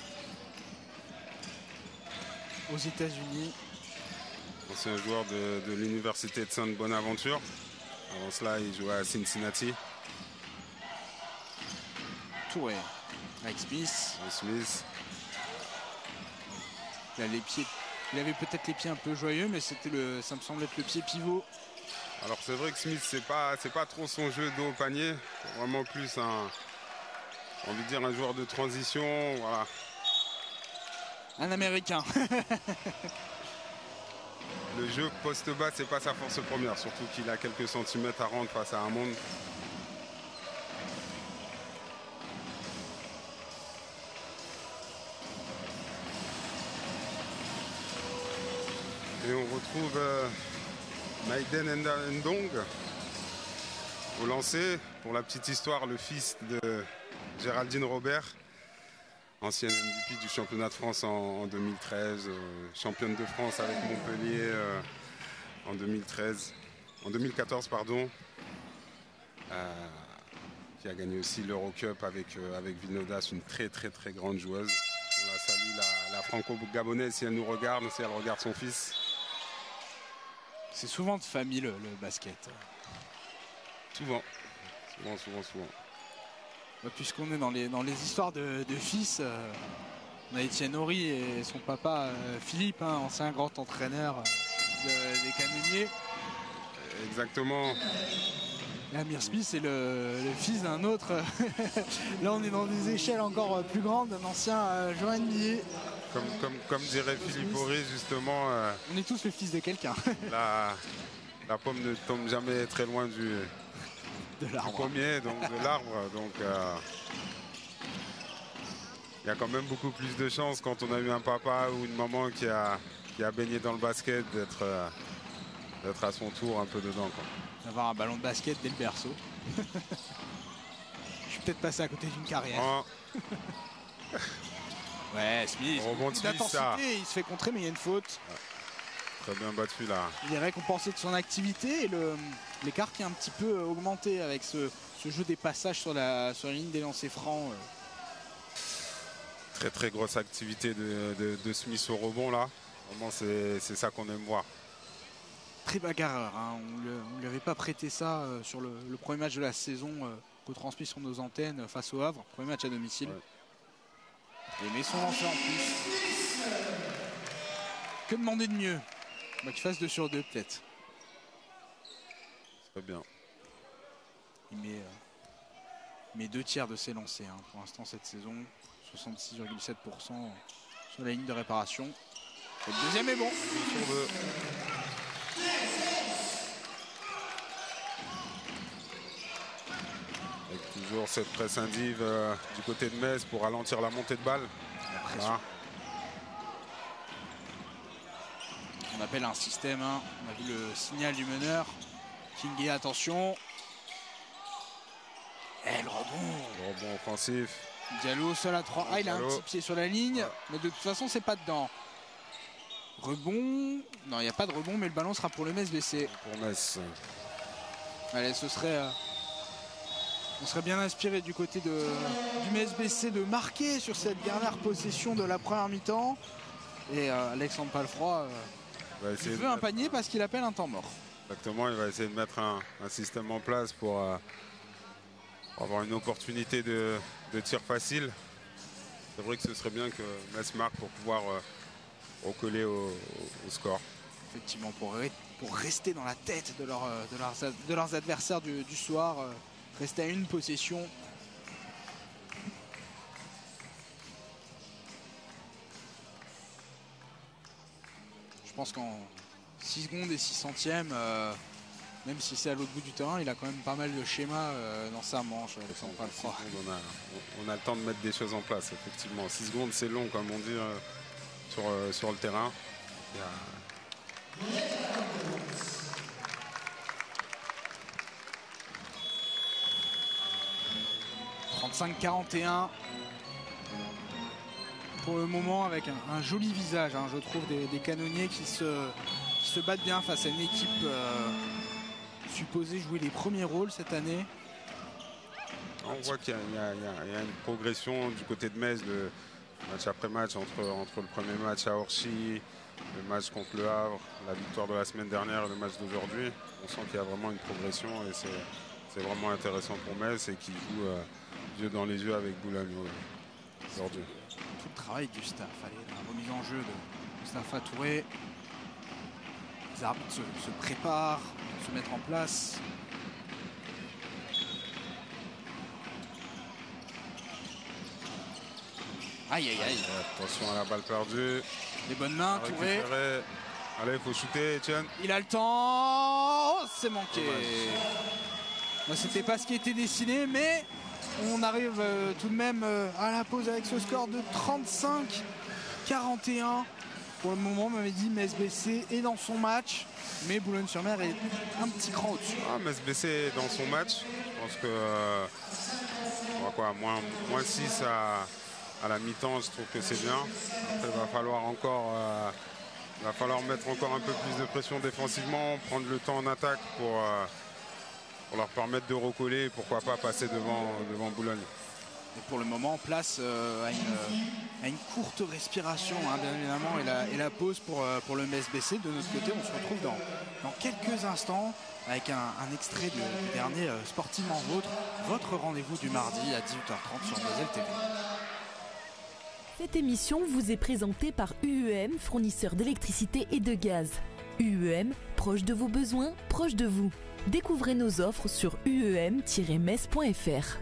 aux États-Unis. Ancien joueur de l'université de Sainte-Bonaventure. Avant cela, il jouait à Cincinnati. Touré avec Smith. Smith. Il a les pieds, il avait peut-être les pieds un peu joyeux, mais ça me semble être le pied pivot. Alors c'est vrai que Smith, c'est pas trop son jeu dos au panier. C'est vraiment plus un joueur de transition. Voilà. Un Américain. Le jeu poste bas, c'est pas sa force première, surtout qu'il a quelques centimètres à rendre face à un monde. Et on retrouve Maïden Ndong au lancer. Pour la petite histoire, le fils de Géraldine Robert, ancienne MVP du championnat de France en 2013, championne de France avec Montpellier en 2014 pardon, qui a gagné aussi l'Eurocup avec Vinodas, une très grande joueuse. On la salue, la franco-gabonaise, si elle nous regarde, si elle regarde son fils. C'est souvent de famille le basket. Souvent. Puisqu'on est dans les histoires de fils, on a Étienne Horry et son papa Philippe, ancien grand entraîneur des canonniers. Exactement. Et Amir Smith est le fils d'un autre. Là on est dans des échelles encore plus grandes, d'un ancien joueur NBA. Comme dirait Philippe Horry, justement. On est tous le fils de quelqu'un. La pomme ne tombe jamais très loin du pommier, donc de l'arbre. Donc il y a quand même beaucoup plus de chances quand on a eu un papa ou une maman qui a baigné dans le basket d'être à son tour un peu dedans. D'avoir un ballon de basket dès le berceau. Je suis peut-être passé à côté d'une carrière. Oh. Ouais, Smith, ça. Il se fait contrer, mais il y a une faute. Ouais. Très bien battu là. Il est récompensé de son activité et l'écart qui a un petit peu augmenté avec ce jeu des passages sur la ligne des lancers francs. Très grosse activité de Smith au rebond là. Vraiment c'est ça qu'on aime voir. Très bagarreur, on ne lui avait pas prêté ça sur le premier match de la saison retransmis sur nos antennes face au Havre, premier match à domicile. Ouais. Il met son lancer en plus. Que demander de mieux? Qu'il fasse 2 sur 2 peut-être. Très bien. Il met 2 tiers de ses lancers pour l'instant cette saison. 66,7% sur la ligne de réparation. Et le deuxième est bon. 2 sur 2. Avec toujours cette presse indive du côté de Metz pour ralentir la montée de balle. Voilà. On appelle un système. On a vu le signal du meneur. Kingé, attention. Et le rebond. Le rebond offensif. Diallo seul à 3. Il a un petit pied sur la ligne. Ouais. Mais de toute façon, c'est pas dedans. Rebond. Non, il n'y a pas de rebond, mais le ballon sera pour le Metz BC. Pour Metz. Allez, on serait bien inspiré du côté du Metz BC de marquer sur cette dernière possession de la première mi-temps. Et Alexandre Palfroy il veut un panier parce qu'il appelle un temps mort. Exactement, il va essayer de mettre un système en place pour avoir une opportunité de tir facile. C'est vrai que ce serait bien que Metz marque pour pouvoir recoller au score. Effectivement, pour rester dans la tête de leurs adversaires du soir, rester à une possession. Je pense qu'en 6 secondes et 6 centièmes, même si c'est à l'autre bout du terrain, il a quand même pas mal de schémas dans sa manche. On a le temps de mettre des choses en place, effectivement. 6 secondes, c'est long, comme on dit, sur le terrain. 35-41. Pour le moment, avec un joli visage, je trouve, des canonniers qui se battent bien face à une équipe supposée jouer les premiers rôles cette année. On voit qu'il y a une progression du côté de Metz, match après match, entre le premier match à Orchy, le match contre le Havre, la victoire de la semaine dernière et le match d'aujourd'hui. On sent qu'il y a vraiment une progression et c'est vraiment intéressant pour Metz et qui joue yeux dans les yeux avec Boulogne aujourd'hui. Tout le travail du staff, allez, la remise en jeu de Mustapha Touré. Les arbitres se préparent, se mettre en place. Aïe aïe aïe. Attention à la balle perdue. Les bonnes mains, Touré. Allez, il faut shooter, Etienne. Il a le temps. Oh, c'est manqué. Moi, c'était pas ce qui était dessiné, mais on arrive tout de même à la pause avec ce score de 35-41. Pour le moment, on m'avait dit Metz BC est dans son match, mais Boulogne-sur-Mer est un petit cran au-dessus. Metz BC est dans son match. Je pense que moins 6 à la mi-temps, je trouve que c'est bien. Après, il va falloir mettre encore un peu plus de pression défensivement, prendre le temps en attaque pour leur permettre de recoller et pourquoi pas passer devant Boulogne. Et pour le moment, place à une courte respiration, bien évidemment, et la pause pour le Metz BC. De notre côté, on se retrouve dans quelques instants avec un extrait du dernier Sportivement Vôtre, votre rendez-vous du mardi à 18h30 sur Moselle TV. Cette émission vous est présentée par UEM, fournisseur d'électricité et de gaz. UEM, proche de vos besoins, proche de vous. Découvrez nos offres sur uem-metz.fr.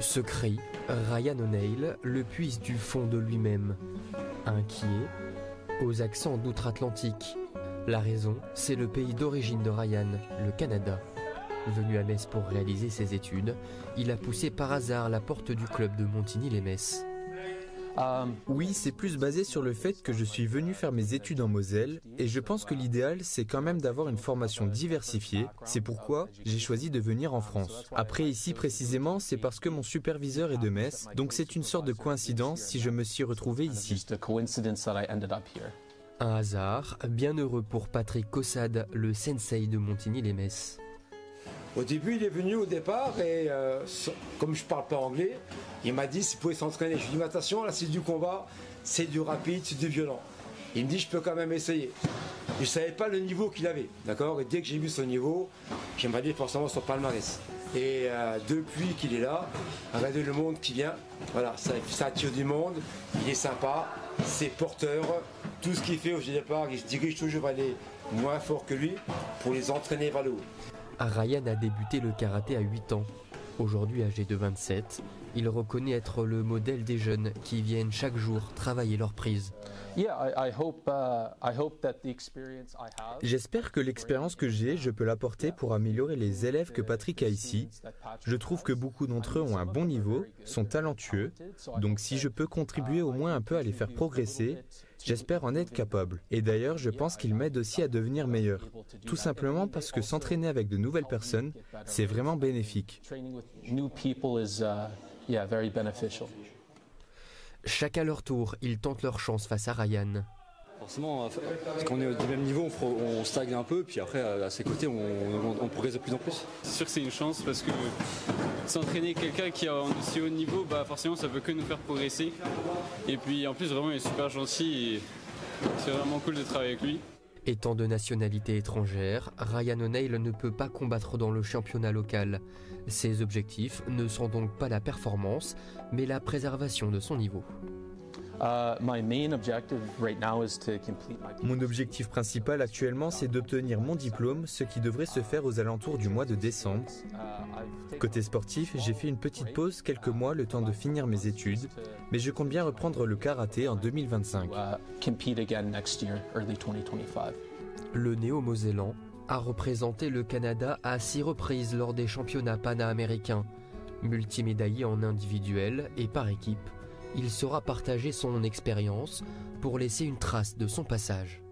Ce cri, Ryan O'Neil le puise du fond de lui-même. Inquiet, aux accents d'outre-Atlantique. La raison, c'est le pays d'origine de Ryan, le Canada. Venu à Metz pour réaliser ses études, il a poussé par hasard la porte du club de Montigny-lès-Metz. Oui, c'est plus basé sur le fait que je suis venu faire mes études en Moselle et je pense que l'idéal, c'est quand même d'avoir une formation diversifiée. C'est pourquoi j'ai choisi de venir en France. Après, ici précisément, c'est parce que mon superviseur est de Metz, donc c'est une sorte de coïncidence si je me suis retrouvé ici. Un hasard, bien heureux pour Patrick Cossade, le sensei de Montigny-lès-Metz. Au début, il est venu au départ et comme je parle pas anglais, il m'a dit s'il pouvait s'entraîner. Je lui ai dit mais attention, là c'est du combat, c'est du rapide, c'est du violent. Il me dit je peux quand même essayer. Je savais pas le niveau qu'il avait, d'accord. Et dès que j'ai vu son niveau, j'aimerais bien forcément son palmarès. Et depuis qu'il est là, regardez le monde qui vient. Voilà, ça attire du monde. Il est sympa, c'est porteur. Tout ce qu'il fait au départ, il se dirige toujours vers les moins forts que lui pour les entraîner vers le haut. Ryan a débuté le karaté à 8 ans. Aujourd'hui âgé de 27, il reconnaît être le modèle des jeunes qui viennent chaque jour travailler leur prise. J'espère que l'expérience que j'ai, je peux l'apporter pour améliorer les élèves que Patrick a ici. Je trouve que beaucoup d'entre eux ont un bon niveau, sont talentueux, donc si je peux contribuer au moins un peu à les faire progresser, j'espère en être capable. Et d'ailleurs, je pense qu'il m'aide aussi à devenir meilleur. Tout simplement parce que s'entraîner avec de nouvelles personnes, c'est vraiment bénéfique. Chacun à leur tour, ils tentent leur chance face à Ryan. Forcément, parce qu'on est du même niveau, on stagne un peu, puis après, à ses côtés, on progresse de plus en plus. C'est sûr que c'est une chance parce que s'entraîner quelqu'un qui est en aussi haut niveau, forcément, ça peut que nous faire progresser. Et puis en plus, vraiment, il est super gentil et c'est vraiment cool de travailler avec lui. Étant de nationalité étrangère, Ryan O'Neil ne peut pas combattre dans le championnat local. Ses objectifs ne sont donc pas la performance, mais la préservation de son niveau. Mon objectif principal actuellement, c'est d'obtenir mon diplôme, ce qui devrait se faire aux alentours du mois de décembre. Côté sportif, j'ai fait une petite pause quelques mois le temps de finir mes études, mais je compte bien reprendre le karaté en 2025. Le néo-mosellan a représenté le Canada à 6 reprises lors des championnats panaméricains. Multimédaillé en individuel et par équipe, il saura partager son expérience pour laisser une trace de son passage.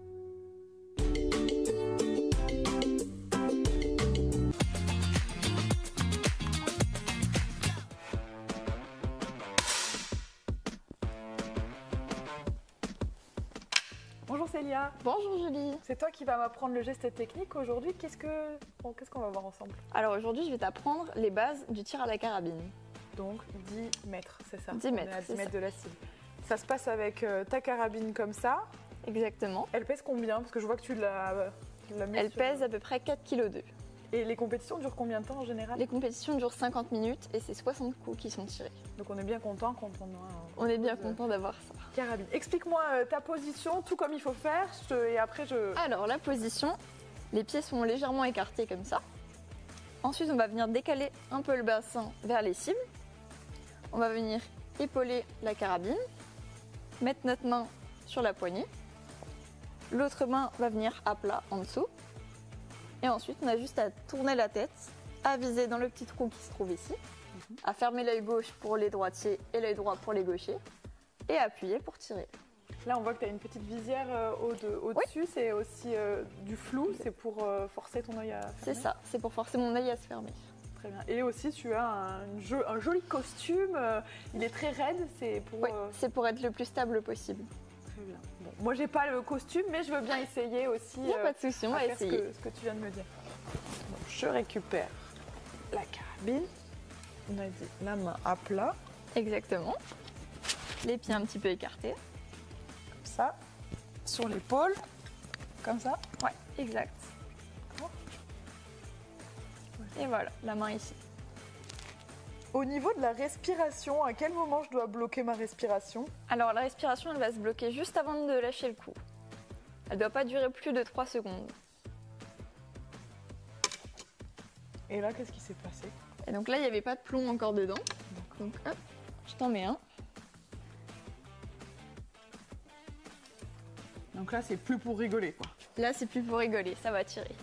Bonjour Célia. Bonjour Julie. C'est toi qui vas m'apprendre le geste technique aujourd'hui. Qu'est-ce qu'on va voir ensemble? Alors aujourd'hui, je vais t'apprendre les bases du tir à la carabine. Donc 10 mètres, c'est ça? 10 mètres, on est à 10 mètres de la cible. Ça se passe avec ta carabine comme ça Exactement. Elle pèse combien? Parce que je vois que tu l'as mis. Elle pèse à peu près 4,2 kg. Et les compétitions durent combien de temps en général? Les compétitions durent 50 minutes et c'est 60 coups qui sont tirés. Donc on est bien content quand on a... On est bien content d'avoir ça. Carabine. Explique-moi ta position, tout comme il faut faire, et après je... Alors la position, les pieds sont légèrement écartés comme ça. Ensuite on va venir décaler un peu le bassin vers les cibles. On va venir épauler la carabine, mettre notre main sur la poignée. L'autre main va venir à plat en dessous. Et ensuite, on a juste à tourner la tête, à viser dans le petit trou qui se trouve ici, à fermer l'œil gauche pour les droitiers et l'œil droit pour les gauchers, et à appuyer pour tirer. Là, on voit que tu as une petite visière au-dessus, c'est aussi du flou, c'est pour forcer ton œil à fermer. C'est ça, c'est pour forcer mon œil à se fermer. Très bien. Et aussi, tu as un joli costume, il est très raide, c'est pour... Oui, c'est pour être le plus stable possible. Très bien. Bon, moi, j'ai pas le costume, mais je veux bien essayer aussi. Il n'y a pas de souci, on va essayer. Ce que tu viens de me dire. Donc, je récupère la carabine. On a dit la main à plat. Exactement. Les pieds un petit peu écartés. Comme ça. Sur l'épaule. Comme ça. Ouais, exact. Et voilà, la main ici. Au niveau de la respiration, à quel moment je dois bloquer ma respiration? Alors la respiration, elle va se bloquer juste avant de lâcher le coup. Elle ne doit pas durer plus de 3 secondes. Et là, qu'est-ce qui s'est passé? Et donc là, il n'y avait pas de plomb encore dedans. Donc hop, je t'en mets un. Donc là, c'est plus pour rigoler, quoi. Là, c'est plus pour rigoler, ça va tirer.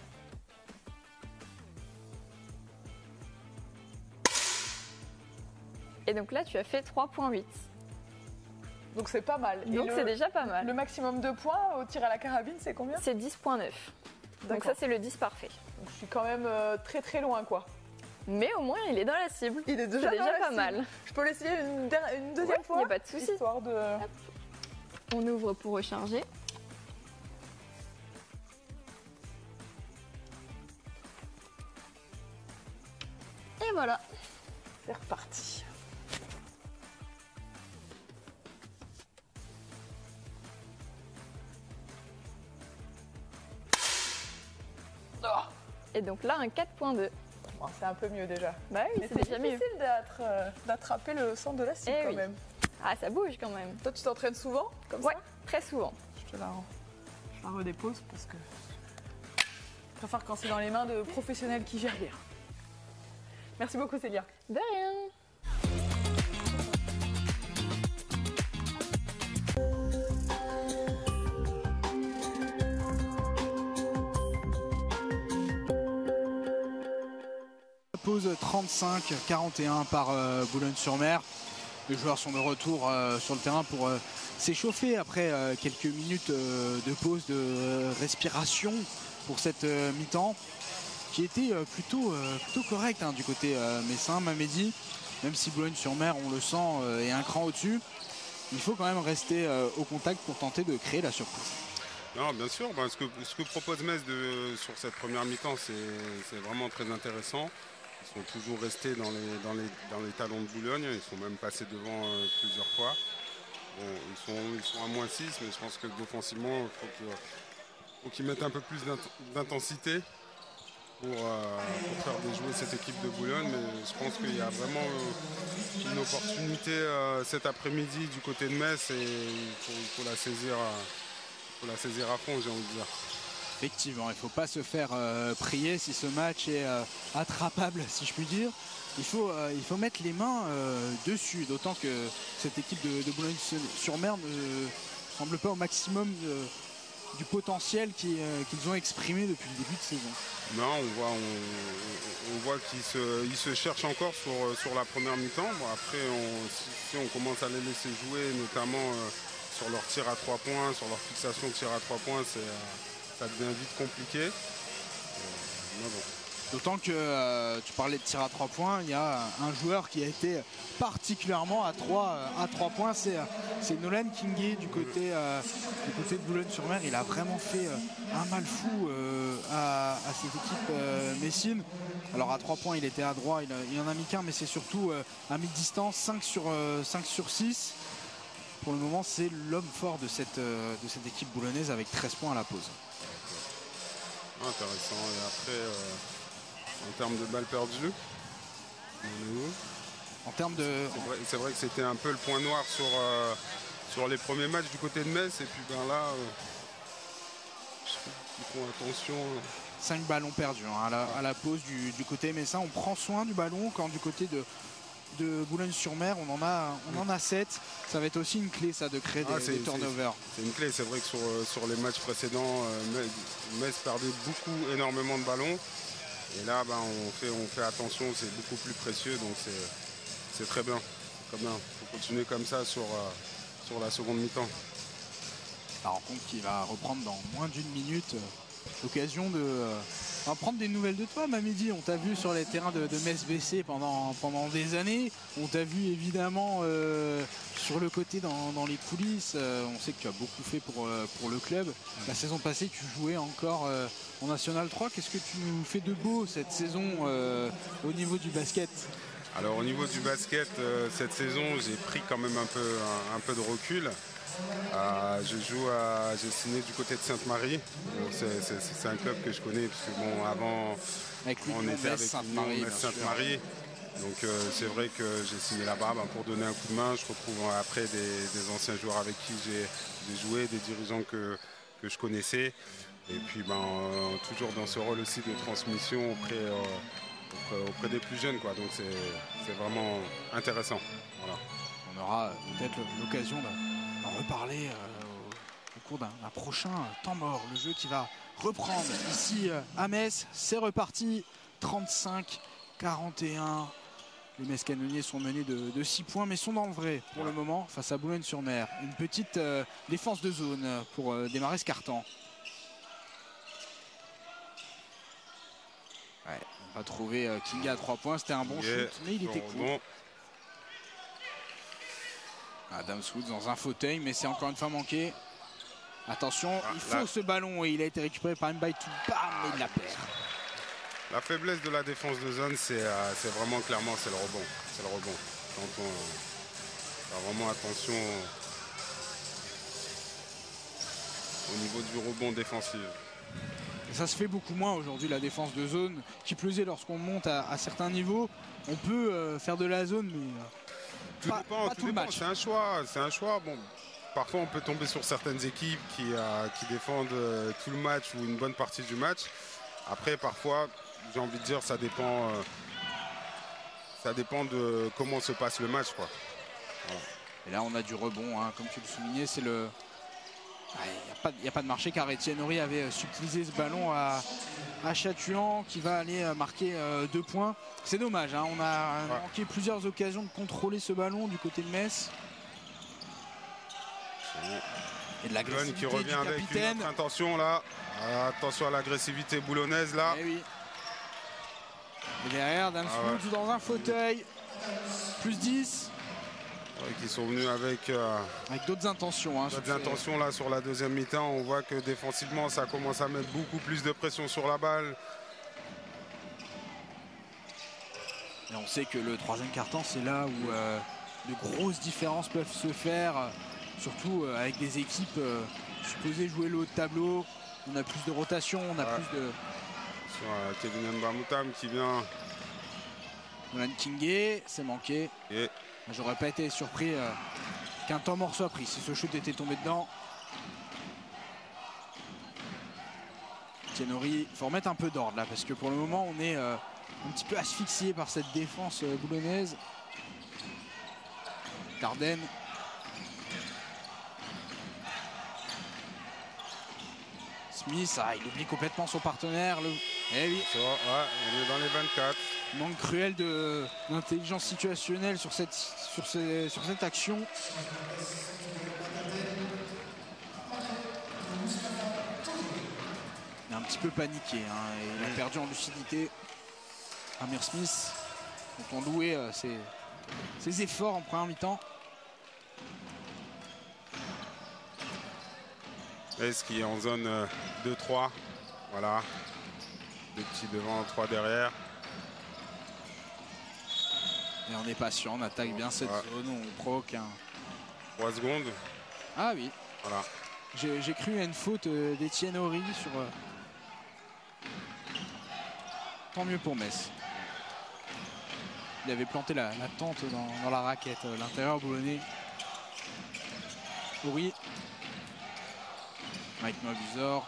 Et donc là, tu as fait 3,8. Donc c'est pas mal. Donc c'est déjà pas mal. Le maximum de points au tir à la carabine, c'est combien? C'est 10,9. Donc ça, c'est le 10 parfait. Donc je suis quand même très très loin, quoi. Mais au moins, il est dans la cible. Il est déjà pas mal. Je peux l'essayer une deuxième fois? Il n'y a pas de souci. Histoire de... On ouvre pour recharger. Et voilà. C'est reparti. Et donc là, un 4,2. Bon, c'est un peu mieux déjà. Bah oui, mais c'est difficile d'attraper le centre de la cible quand même. Ah, ça bouge quand même. Toi, tu t'entraînes souvent comme ça? Ouais, très souvent. Je la redépose parce que je préfère quand c'est dans les mains de professionnels qui gèrent bien. Merci beaucoup, Célia. De rien. Pause 35-41 par Boulogne-sur-Mer. Les joueurs sont de retour sur le terrain pour s'échauffer après quelques minutes de pause de respiration pour cette mi-temps qui était plutôt correcte du côté messin. Mamedi, même si Boulogne-sur-Mer, on le sent, est un cran au-dessus, il faut quand même rester au contact pour tenter de créer la surprise. Non, bien sûr, ce que propose Metz sur cette première mi-temps, c'est vraiment très intéressant. Ils sont toujours restés dans les talons de Boulogne, ils sont même passés devant plusieurs fois. Bon, ils sont à -6, mais je pense que défensivement, il faut qu'ils mettent un peu plus d'intensité pour faire déjouer cette équipe de Boulogne. Mais je pense qu'il y a vraiment une opportunité cet après-midi du côté de Metz et il faut la saisir. Il faut la saisir à fond, j'ai envie de dire. Effectivement, il ne faut pas se faire prier si ce match est attrapable, si je puis dire. Il faut mettre les mains dessus, d'autant que cette équipe de Boulogne-sur-Mer ne semble pas au maximum du potentiel qu'ils ont exprimé depuis le début de saison. Non, on voit qu'ils se cherchent encore sur la première mi-temps. Bon, après, si on commence à les laisser jouer, notamment sur leur tir à 3 points, sur leur fixation de tir à 3 points, ça devient vite compliqué. Mais bon. D'autant que tu parlais de tir à 3 points, il y a un joueur qui a été particulièrement à 3 points, c'est Nolan Kingé du côté de Boulogne-sur-Mer. Il a vraiment fait un mal fou à cette équipe messine. Alors à 3 points il était à droit, il en a mis qu'un, mais c'est surtout à mi-distance, 5 sur 6. pour le moment, c'est l'homme fort de cette équipe boulonnaise avec 13 points à la pause. Intéressant. Et après, en termes de balles perdues, en termes de... C'est vrai que c'était un peu le point noir sur les premiers matchs du côté de Metz. Et puis là, ils font attention. 5 ballons perdus hein, à la pause du côté messin. On prend soin du ballon quand du côté de Boulogne-sur-Mer, on en a 7. Ça va être aussi une clé, ça, de créer des turnovers. C'est une clé. C'est vrai que sur les matchs précédents, Metz perdait énormément de ballons. Et là, on fait attention, c'est beaucoup plus précieux. Donc c'est très bien. Il faut continuer comme ça sur la seconde mi-temps. La rencontre qui va reprendre dans moins d'une minute. L'occasion de prendre des nouvelles de toi, Mamedi. On t'a vu sur les terrains de Metz BC pendant des années. On t'a vu évidemment sur le côté dans les coulisses. On sait que tu as beaucoup fait pour le club. La saison passée, tu jouais encore en National 3. Qu'est-ce que tu nous fais de beau cette saison au niveau du basket? Alors au niveau du basket, cette saison, j'ai pris quand même un peu de recul. J'ai signé du côté de Sainte-Marie. C'est un club que je connais parce que avant on était avec Sainte-Marie. Donc c'est vrai que j'ai signé là-bas pour donner un coup de main. Je retrouve après des anciens joueurs avec qui j'ai joué, des dirigeants que je connaissais. Et puis toujours dans ce rôle aussi de transmission auprès des plus jeunes, quoi. Donc c'est vraiment intéressant. Voilà. On aura peut-être l'occasion d'en reparler au cours d'un prochain temps mort. Le jeu qui va reprendre ici à Metz. C'est reparti, 35-41. Les Metz Canonniers sont menés de 6 points, mais sont dans le vrai pour le moment face à Boulogne-sur-Mer. Une petite défense de zone pour démarrer ce carton. Ouais, on va trouver Kinga à 3 points. C'était un bon shoot, mais il était court. Adam Woods dans un fauteuil, mais c'est encore une fois manqué. Attention, il faut ce ballon et il a été récupéré par Mbaitou. Bam, mais il la perd. La faiblesse de la défense de zone, c'est vraiment clairement c'est le rebond. C'est le rebond. Quand on fait vraiment attention au niveau du rebond défensif. Ça se fait beaucoup moins aujourd'hui, la défense de zone. Qui plus est, lorsqu'on monte à certains niveaux, on peut faire de la zone, mais tout dépend. C'est un choix. Bon, parfois, on peut tomber sur certaines équipes qui défendent tout le match ou une bonne partie du match. Après, parfois, j'ai envie de dire, ça dépend de comment se passe le match, quoi. Voilà. Et là, on a du rebond, hein, comme tu le soulignais, c'est le... Il n'y a pas de marché car Etienne Horry avait subtilisé ce ballon à Chathuan qui va aller marquer 2 points. C'est dommage, hein, on a manqué plusieurs occasions de contrôler ce ballon du côté de Metz. Et de l'agressivité qui revient du avec capitaine. Une autre intention là. Attention à l'agressivité boulonnaise là. Et oui. Et derrière, Dan Woods dans un fauteuil. Plus 10. Qui sont venus avec d'autres intentions. Hein, d'autres intentions là sur la deuxième mi-temps. On voit que défensivement ça commence à mettre beaucoup plus de pression sur la balle. Et on sait que le troisième quart-temps, c'est là où de grosses différences peuvent se faire, surtout avec des équipes supposées jouer le haut de tableau. On a plus de rotation, on a plus de... Sur Kevin Mbamoutam qui vient. Nolan Kingé, c'est manqué. Et j'aurais pas été surpris qu'un temps mort soit pris si ce shoot était tombé dedans. Etienne Horry, il faut remettre un peu d'ordre là parce que pour le moment on est un petit peu asphyxié par cette défense boulonnaise. Dardenne. Smith, il oublie complètement son partenaire. Eh oui. Ça va, on est dans les 24. Manque cruel d'intelligence situationnelle sur cette action. Il est un petit peu paniqué, hein, et il a perdu en lucidité. Amir Smith, dont on louait ses efforts en première mi-temps. Est-ce qu'il est en zone 2-3, voilà. 2 petits devant, 3 derrière. Et on est patient, on attaque bien cette zone, on provoque 3 secondes. Ah oui. Voilà. J'ai cru à une faute d'Etienne Horry sur... Tant mieux pour Metz. Il avait planté la tente dans la raquette. L'intérieur boulonnais. Horry. Mike Mabuzor.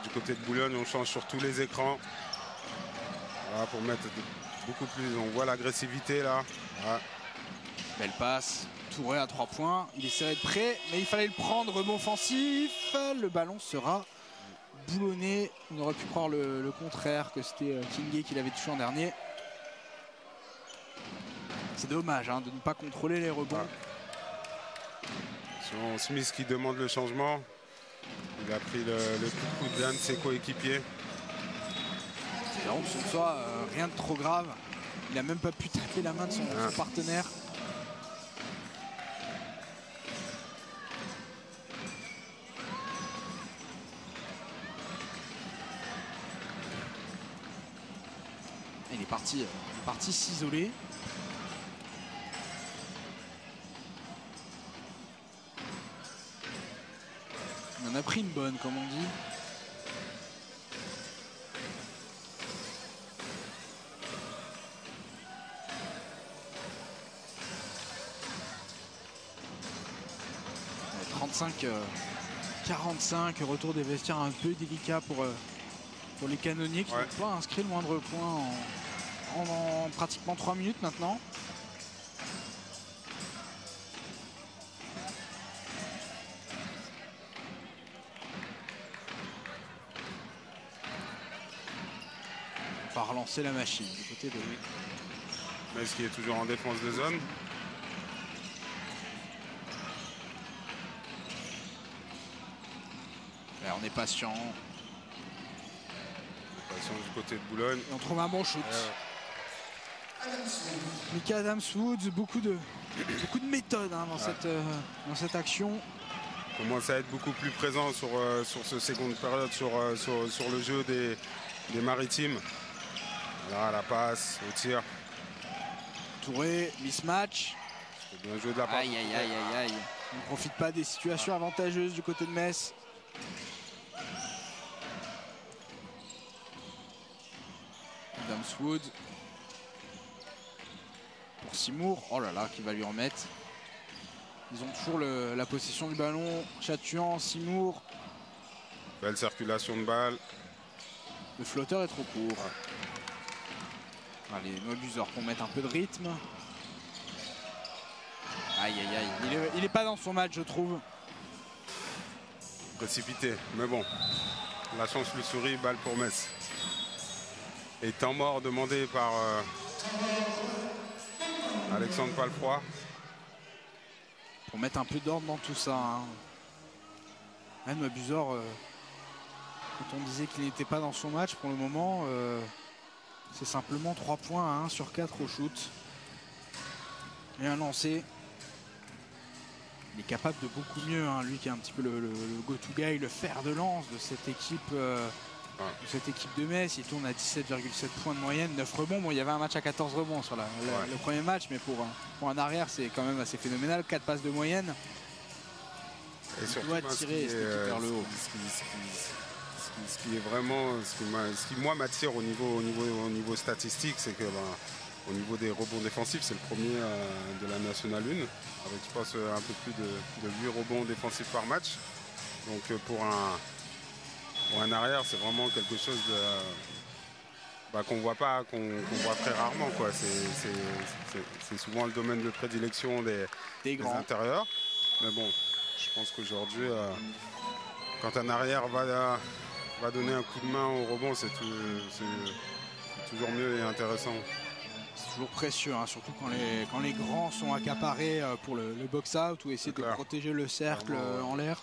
Du côté de Boulogne, on change sur tous les écrans. Voilà, pour mettre beaucoup plus. On voit l'agressivité là. Voilà. Belle passe. Touré à 3 points. Il essaie d'être prêt, mais il fallait le prendre. Rebond offensif. Le ballon sera boulonné. On aurait pu croire le contraire, que c'était Kingé qui l'avait touché en dernier. C'est dommage hein, de ne pas contrôler les rebonds. Ouais. Smith qui demande le changement. Il a pris le coup de d'un de ses coéquipiers. Espérons que ce ne soit rien de trop grave. Il n'a même pas pu taper la main de son partenaire. Il est parti s'isoler. On en a pris une bonne, comme on dit. Ouais, 35-45, retour des vestiaires un peu délicat pour les canonniers qui n'ont pas inscrit le moindre point en pratiquement 3 minutes maintenant. On va relancer la machine du côté de lui. Metz qui est toujours en défense de zone. Là, on est patient. Du côté de Boulogne. Et on trouve un bon shoot. Mika Adams-Woods, beaucoup de méthode hein, dans cette action. Il commence à être beaucoup plus présent sur ce seconde période, sur le jeu des maritimes. Là, la passe, au tir. Touré, mismatch. Bien joué de la part. Aïe. On ne profite pas des situations avantageuses du côté de Metz. Adams-Woods pour Seymour, oh là là, qui va lui en mettre. Ils ont toujours la possession du ballon. Chatouan, Seymour. Belle circulation de balle. Le flotteur est trop court. Allez, Mabuzor pour mettre un peu de rythme. Aïe. Il est pas dans son match, je trouve. Précipité, mais bon. La chance lui sourit, balle pour Metz. Et temps mort demandé par Alexandre Palfroy. Pour mettre un peu d'ordre dans tout ça. Hein. Même Mabuzor, quand on disait qu'il n'était pas dans son match pour le moment, c'est simplement 3 points à 1 sur 4 au shoot. Et un lancé. Il est capable de beaucoup mieux, hein, lui qui est un petit peu le go-to guy, le fer de lance de cette équipe. De Metz, il tourne à 17,7 points de moyenne, 9 rebonds. Bon, il y avait un match à 14 rebonds sur le premier match, mais pour un arrière, c'est quand même assez phénoménal. 4 passes de moyenne. Et il doit tirer cette équipe vers le haut. Ce qui est vraiment, ce qui moi m'attire au niveau statistique, c'est que au niveau des rebonds défensifs, c'est le premier de la National 1, avec je pense un peu plus de 8 rebonds défensifs par match. Donc pour un arrière, c'est vraiment quelque chose qu'on voit pas, qu'on voit très rarement, quoi. C'est souvent le domaine de prédilection des intérieurs. Mais bon, je pense qu'aujourd'hui, quand un arrière va donner un coup de main au rebond, c'est toujours mieux et intéressant. C'est toujours précieux, hein, surtout quand les grands sont accaparés pour le box-out ou essayer de protéger le cercle en l'air.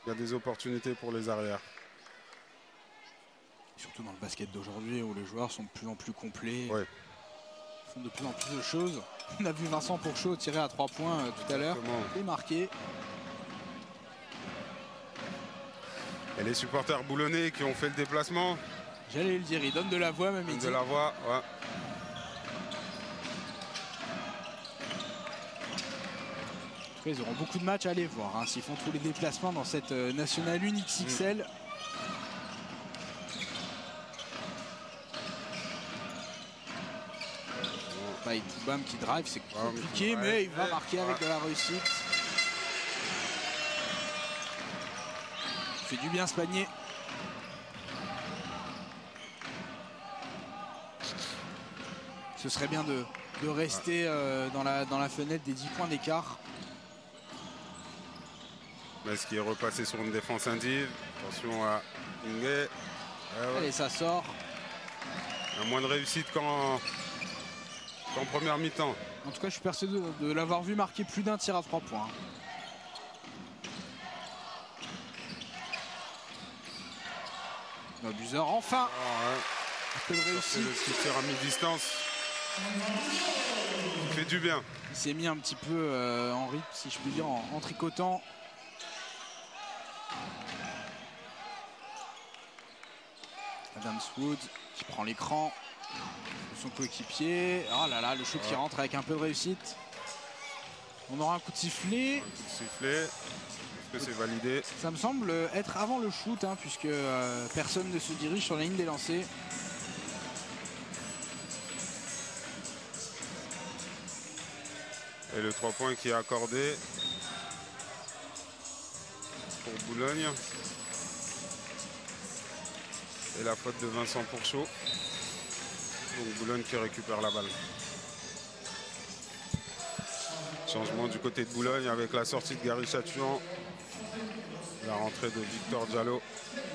Il y a des opportunités pour les arrières. Surtout dans le basket d'aujourd'hui où les joueurs sont de plus en plus complets. Ouais. Font de plus en plus de choses. On a vu Vincent Pourchaud tirer à 3 points tout à l'heure et marquer. Et les supporters boulonnais qui ont fait le déplacement. J'allais le dire, ils donnent de la voix même. De la voix, ouais. cas, ils auront beaucoup de matchs à aller voir hein, s'ils font tous les déplacements dans cette National 1 XXL. Et Toubam qui drive, c'est compliqué, mais il va marquer avec de la réussite. Il fait du bien ce panier. Ce serait bien de rester dans la fenêtre des 10 points d'écart. Metz qui est repassé sur une défense indive. Attention à Inge. Allez, ça sort. Il y a moins de réussite qu'en première mi-temps. En tout cas, je suis persuadé de l'avoir vu marquer plus d'un tir à 3 points. L'abuseur, enfin. Un peu de réussite. Le petit tir à mi-distance. Il fait du bien. Il s'est mis un petit peu en rythme, si je puis dire, en tricotant. Adams Wood qui prend l'écran. Son coéquipier. Oh là là, le shoot qui rentre avec un peu de réussite. On aura un coup de sifflet. Un coup de sifflet. Est-ce que c'est validé? Ça me semble être avant le shoot, hein, puisque personne ne se dirige sur la ligne des lancers. Et le 3 points qui est accordé pour Boulogne. Et la faute de Vincent Pourchaud. Donc Boulogne qui récupère la balle. Changement du côté de Boulogne avec la sortie de Gary Chatouan. La rentrée de Victor Diallo.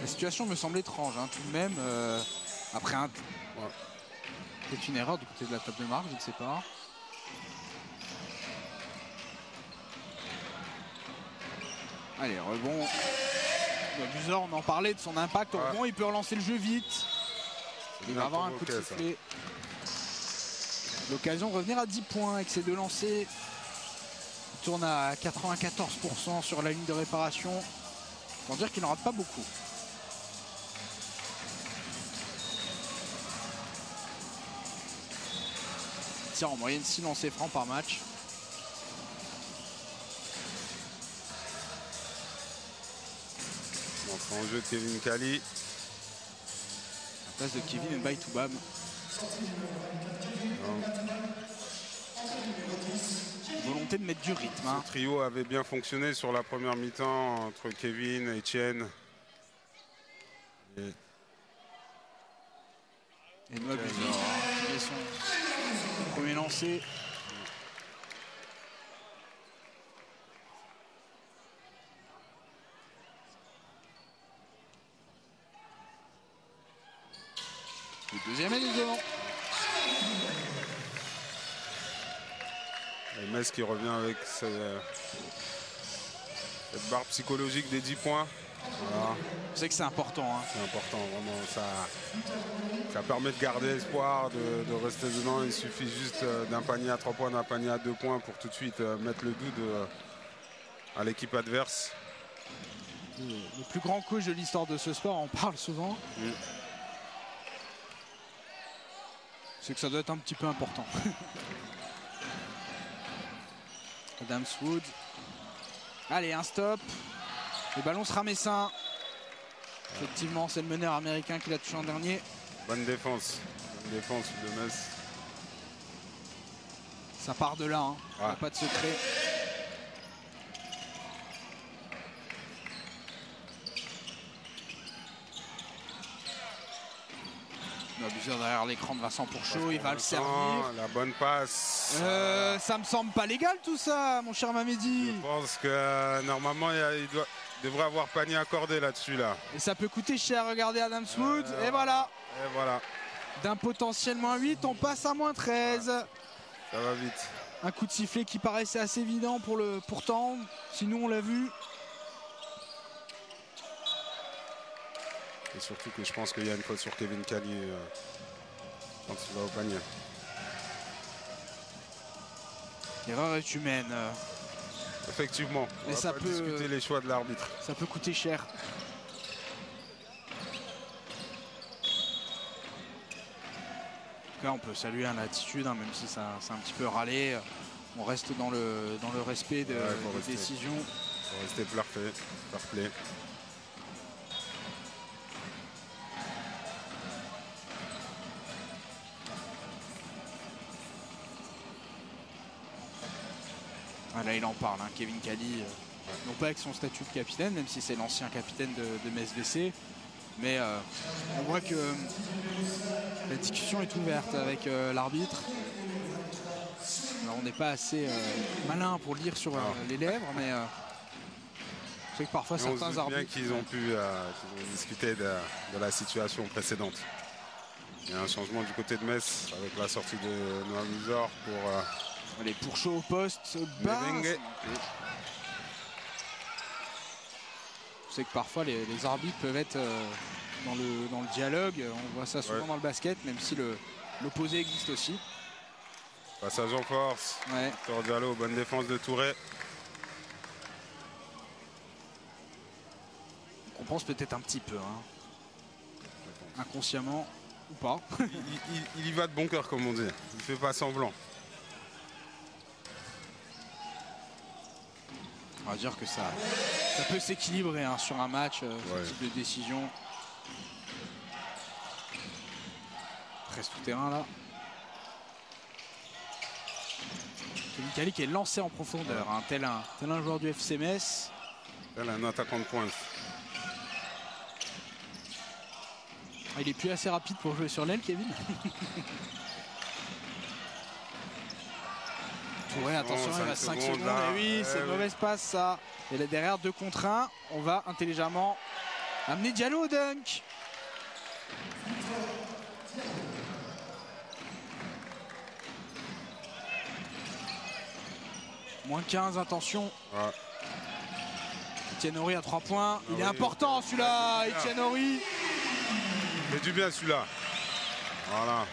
La situation me semble étrange, hein, tout de même. Après peut-être une erreur du côté de la table de marque, je ne sais pas. Allez, rebond. L'abuseur, on en parlait de son impact au rebond, il peut relancer le jeu vite. Il va avoir un coup de sifflet. L'occasion de revenir à 10 points avec ses deux lancers. Il tourne à 94% sur la ligne de réparation. Pour dire qu'il n'en rate pas beaucoup. Il tire en moyenne 6 lancers francs par match. En jeu de Kevin Kali. La place de Kevin Mbaye Toubam. Volonté de mettre du rythme. Hein. Ce trio avait bien fonctionné sur la première mi-temps entre Kevin, Etienne et L'abuseur qui met son premier lancer. Le deuxième est devant. Et Metz qui revient avec cette barre psychologique des 10 points. Voilà. Vous savez que c'est important. Hein. C'est important, vraiment. Ça permet de garder espoir, de rester dedans. Il suffit juste d'un panier à 3 points, d'un panier à 2 points pour tout de suite mettre le doute à l'équipe adverse. Le plus grand coach de l'histoire de ce sport, on parle souvent. C'est que ça doit être un petit peu important. Adams Wood. Allez, un stop. Le ballon sera messin. Effectivement, c'est le meneur américain qui l'a touché en dernier. Bonne défense. Bonne défense de Metz. Ça part de là. Hein. Il n'y a pas de secret. L'abuseur derrière l'écran de Vincent Pourchaud, il va le servir. La bonne passe. Ça me semble pas légal tout ça, mon cher Mamedi. Je pense que normalement il devrait avoir panier accordé là-dessus. Là. Et ça peut coûter cher, regardez Adams Wood. Et voilà. Et voilà. D'un potentiel -8, on passe à -13. Ça va vite. Un coup de sifflet qui paraissait assez évident pourtant, sinon on l'a vu. Et surtout que je pense qu'il y a une faute sur Kevin Kali quand il va au panier. L'erreur est humaine. Effectivement, mais ça peut discuter les choix de l'arbitre. Ça peut coûter cher. En tout cas, on peut saluer l'attitude, hein, même si ça c'est un petit peu râlé. On reste dans le respect des décisions. Il faut rester fair play. Ah, là il en parle, hein, Kevin Kelly, non pas avec son statut de capitaine, même si c'est l'ancien capitaine de MSVC, mais on voit que la discussion est ouverte avec l'arbitre. Alors on n'est pas assez malin pour le lire sur les lèvres, mais c'est que parfois certains arbitres... qu'ils ont pu discuter de la situation précédente. Il y a un changement du côté de Metz avec la sortie de Noam Musor pour... Allez, Pourchaud au poste, bas. Je sais que parfois les arbitres peuvent être dans le dialogue. On voit ça souvent dans le basket, même si l'opposé existe aussi. Passage en force. Victor Diallo, bonne défense de Touré. On pense peut-être un petit peu, hein. Inconsciemment ou pas. il y va de bon cœur, comme on dit. Il ne fait pas semblant. On va dire que ça peut s'équilibrer, hein, sur un match, ce type de décision. Reste tout terrain là. Kevin Kelly qui est lancé en profondeur, hein, tel un joueur du FC Metz. Tel un attaquant de pointe. Il est plus assez rapide pour jouer sur l'aile, Kevin. Touré, attention, il reste 5 secondes. Et oui, c'est une mauvaise passe ça. Et là derrière, 2 contre 1. On va intelligemment amener Diallo au dunk. Moins 15, attention. Etienne Horry à 3 points. Il est important celui-là, Etienne Horry. Il fait du bien celui-là. Voilà.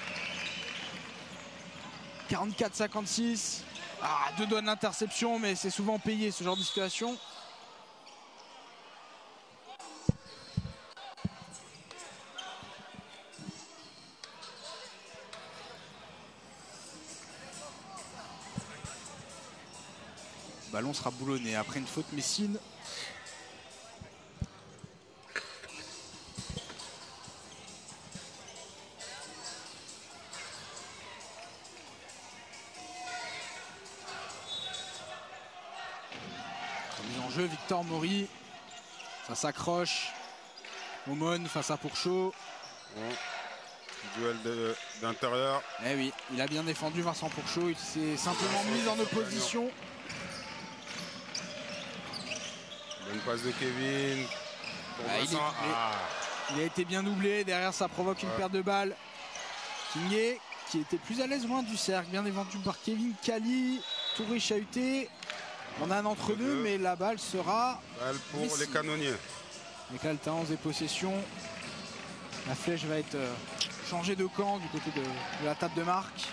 44-56. Ah, 2 doigts d'interception, mais c'est souvent payé ce genre de situation. Le ballon sera boulonné après une faute messine. Victor Maury, ça s'accroche. Aumône face à Pourchaud. Duel d'intérieur. Eh oui, il a bien défendu Vincent Pourchaud. Il s'est simplement mis en opposition. Bonne passe de Kevin. Il a été bien doublé. Derrière, ça provoque une perte de balle. Kingé qui était plus à l'aise loin du cercle. Bien défendu par Kevin Kelly. Touré chahuté. On a un entre-deux, mais la balle sera... Balle pour les canonniers. Les Caltins et possession. La flèche va être changée de camp du côté de la table de marque.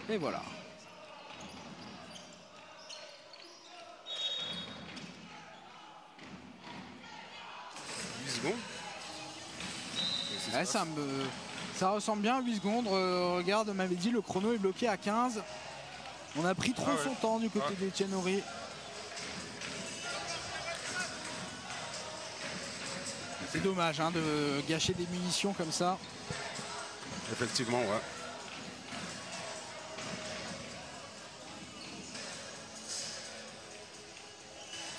Et voilà. Ouais, ça ressemble bien à 8 secondes. Regarde, on m'avait dit le chrono est bloqué à 15. On a pris trop son temps du côté d'Etienne Horry. C'est dommage, hein, de gâcher des munitions comme ça. Effectivement, ouais.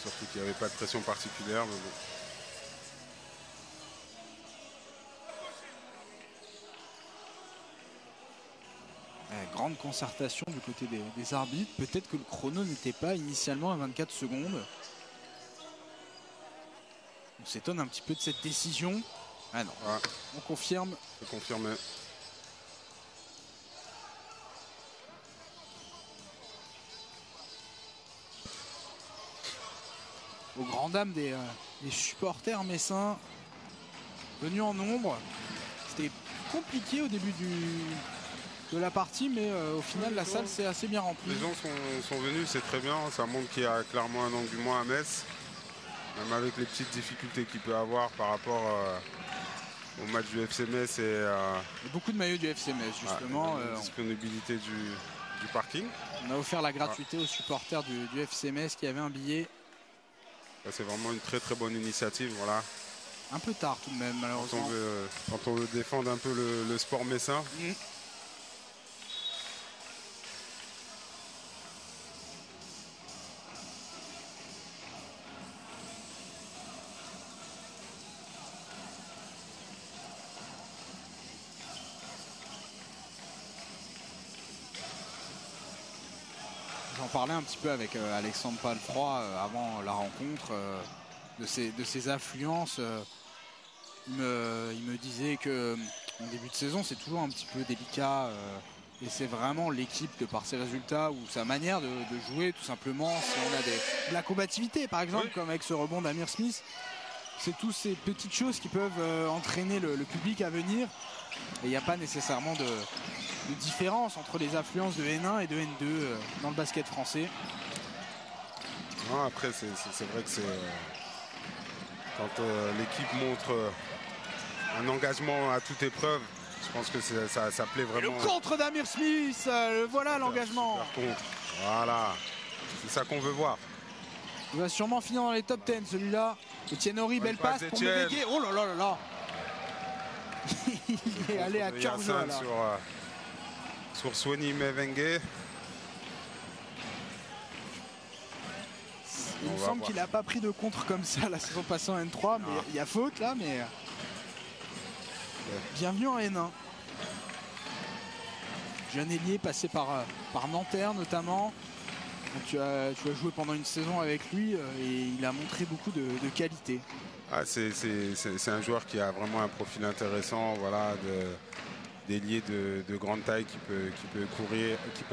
Surtout qu'il n'y avait pas de pression particulière, mais bon. Grande concertation du côté des arbitres. Peut-être que le chrono n'était pas initialement à 24 secondes. On s'étonne un petit peu de cette décision. Ah non, on confirme. C'est confirmé. Aux grandes dames des supporters messins venus en nombre. C'était compliqué au début de la partie, mais au final la salle s'est assez bien remplie. Les gens sont venus, c'est très bien, ça montre qu'il y a clairement un engouement à Metz, même avec les petites difficultés qu'il peut avoir par rapport au match du FC Metz et beaucoup de maillots du FC Metz justement. La disponibilité du parking. On a offert la gratuité aux supporters du FC Metz qui avaient un billet. C'est vraiment une très très bonne initiative. Voilà. Un peu tard tout de même, malheureusement. Quand on veut défendre un peu le sport messin. J'en parlais un petit peu avec Alexandre Palfroy avant la rencontre de ses affluences. Il me disait que en début de saison c'est toujours un petit peu délicat et c'est vraiment l'équipe de par ses résultats ou sa manière de jouer tout simplement. Si on a de la combativité par exemple comme avec ce rebond d'Amir Smith, c'est toutes ces petites choses qui peuvent entraîner le public à venir et il n'y a pas nécessairement de différence entre les affluences de N1 et de N2 dans le basket français. Non, après c'est vrai que c'est quand l'équipe montre un engagement à toute épreuve, je pense que ça plaît vraiment. Et le contre d'Amir Smith, voilà l'engagement. Voilà, c'est ça qu'on veut voir. Il va sûrement finir dans les top 10 celui-là. Etienne Horry, belle passe pour Mevengue. Oh là là là là. Il est allé à cœur joie là. Sur Sweni Mevengue. Il me semble qu'il n'a pas pris de contre comme ça la saison passée en N3, mais il y a faute là, mais bienvenue en N1. Jeune ailier passé par Nanterre notamment. Donc tu as joué pendant une saison avec lui et il a montré beaucoup de qualité. Ah, c'est un joueur qui a vraiment un profil intéressant, voilà, d'ailier de grande taille qui peut courir, qui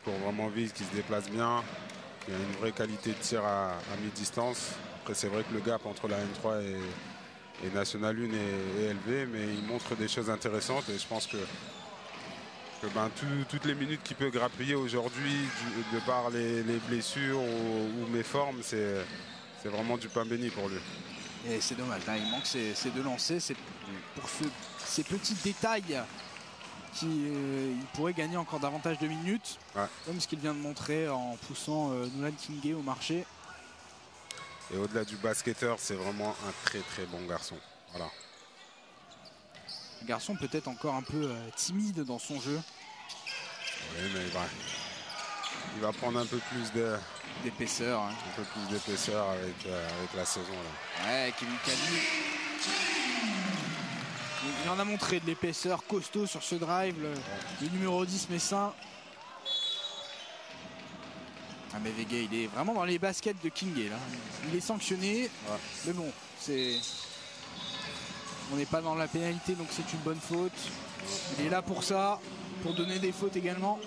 court vraiment vite, qui se déplace bien, qui a une vraie qualité de tir à mi-distance. Après c'est vrai que le gap entre la N3 et National 1 est élevé, mais il montre des choses intéressantes et je pense que toutes les minutes qu'il peut grappiller aujourd'hui, de par les blessures ou mes formes, c'est vraiment du pain béni pour lui. Et c'est dommage, là, il manque ces deux lancers. C'est pour ces petits détails qu'il pourrait gagner encore davantage de minutes, comme ce qu'il vient de montrer en poussant Nolan Kingé au marché. Et au-delà du basketteur, c'est vraiment un très très bon garçon. Voilà. Un garçon peut-être encore un peu timide dans son jeu. Oui, mais il va prendre un peu plus d'épaisseur. Hein. Un peu plus d'épaisseur avec la saison. Là. Ouais, Kevin Kani. Il en a montré de l'épaisseur, costaud sur ce drive. Le numéro 10 messin. Ah, mais Vega, il est vraiment dans les baskets de Kingé là. Il est sanctionné. Mais bon, on n'est pas dans la pénalité, donc c'est une bonne faute. Il est là pour ça, pour donner des fautes également.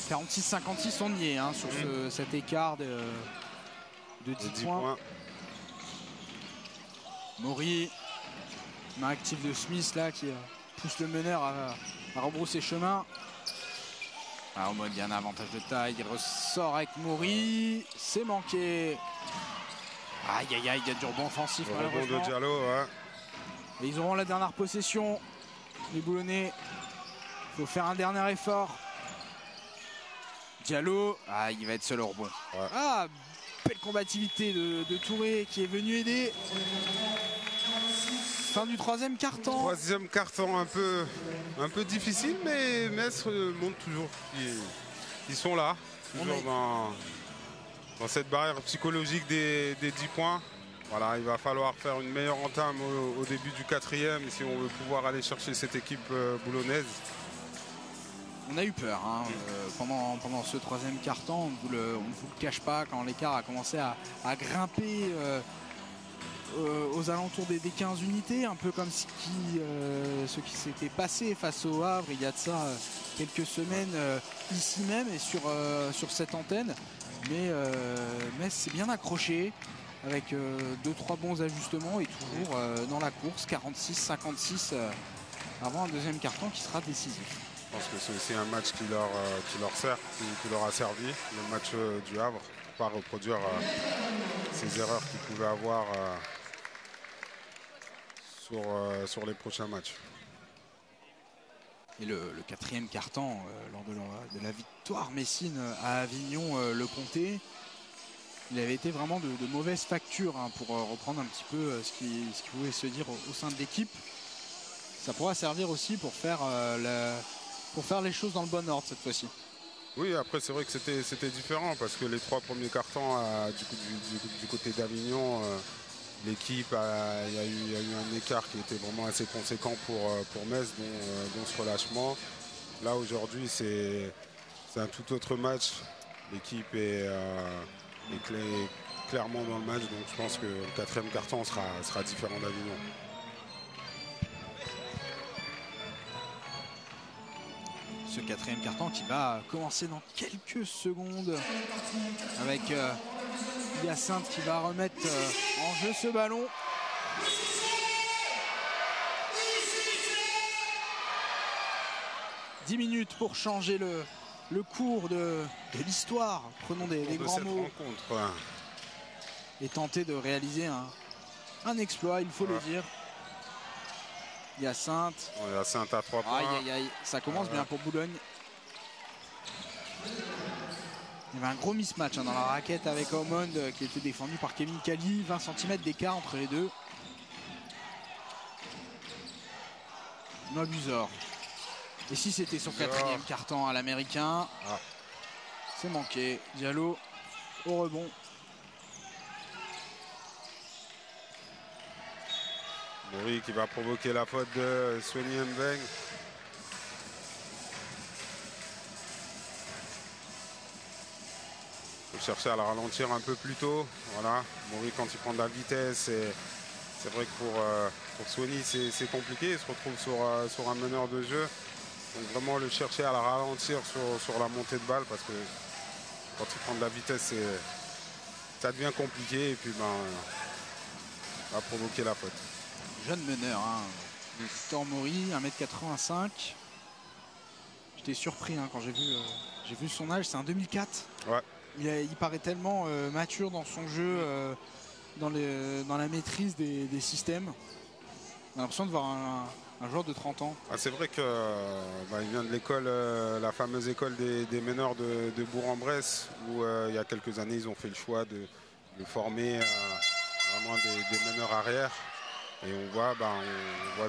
« 46-56, on y est hein, sur cet écart de 10 points. Maury, main active de Smith là qui pousse le meneur à rebrousser chemin. Ah, au mode il y a un avantage de taille, il ressort avec Maury, c'est manqué. Aïe aïe aïe, il y a du rebond offensif malheureusement. De Diallo, ouais. Et ils auront la dernière possession, les Boulonnais. Il faut faire un dernier effort. Diallo, il va être seul au rebond. Ouais. Ah, belle combativité de Touré qui est venu aider. Fin du troisième quart-temps. Troisième quart-temps un peu difficile, mais Metz montre toujours qu'ils sont là. Toujours dans cette barrière psychologique des 10 points. Voilà, il va falloir faire une meilleure entame au début du quatrième si on veut pouvoir aller chercher cette équipe boulonnaise. On a eu peur hein, pendant ce troisième quart-temps, on ne vous le cache pas, quand l'écart a commencé à grimper aux alentours des 15 unités, un peu comme ce qui s'était passé face au Havre il y a de ça quelques semaines ici même et sur cette antenne. Mais Metz s'est bien accroché avec 2-3 bons ajustements et toujours dans la course, 46-56 avant un deuxième quart-temps qui sera décisif. Je pense que c'est aussi un match qui leur a servi, le match du Havre, pour pas reproduire ces erreurs qu'ils pouvaient avoir sur les prochains matchs. Et le quatrième carton lors de la victoire Messine à Avignon le Comté, il avait été vraiment de mauvaise facture hein, pour reprendre un petit peu ce qui pouvait se dire au sein de l'équipe. Ça pourra servir aussi pour faire les choses dans le bon ordre cette fois-ci. Oui, après c'est vrai que c'était différent parce que les 3 premiers cartons du côté d'Avignon, l'équipe, il y a eu un écart qui était vraiment assez conséquent pour Metz, dont ce relâchement. Là aujourd'hui c'est un tout autre match. L'équipe est clairement dans le match, donc je pense que le 4e carton sera différent d'Avignon. Ce 4e carton qui va commencer dans quelques secondes avec Hyacinthe qui va remettre en jeu ce ballon. « 10 minutes pour changer le cours de l'histoire. Prenons des grands mots. Et tenter de réaliser un exploit, il faut le dire. Hyacinthe. Hyacinthe à 3 points. Aïe, aïe, aïe. Ça commence bien pour Boulogne. Il y avait un gros mismatch dans la raquette avec Aumond qui était défendu par Kevin Kali. 20 cm d'écart entre les deux. Nobuzor. Et si c'était son 4e carton à l'américain, c'est manqué. Diallo au rebond. Mori qui va provoquer la faute de Sweni Mbeng. Il faut chercher à la ralentir un peu plus tôt. Voilà. Mori quand il prend de la vitesse, c'est vrai que pour Sweni c'est compliqué. Il se retrouve sur un meneur de jeu. Donc vraiment le chercher à la ralentir sur la montée de balle parce que quand il prend de la vitesse ça devient compliqué et puis va provoquer la faute. Jeune meneur, Victor Mori, 1m85. J'étais surpris quand j'ai vu son âge, c'est un 2004. Ouais. Il paraît tellement mature dans son jeu, dans la maîtrise des systèmes. On a l'impression de voir un joueur de 30 ans. C'est vrai qu'il vient de l'école, la fameuse école des meneurs de Bourg-en-Bresse, où il y a quelques années ils ont fait le choix de former vraiment des meneurs arrière. Et on voit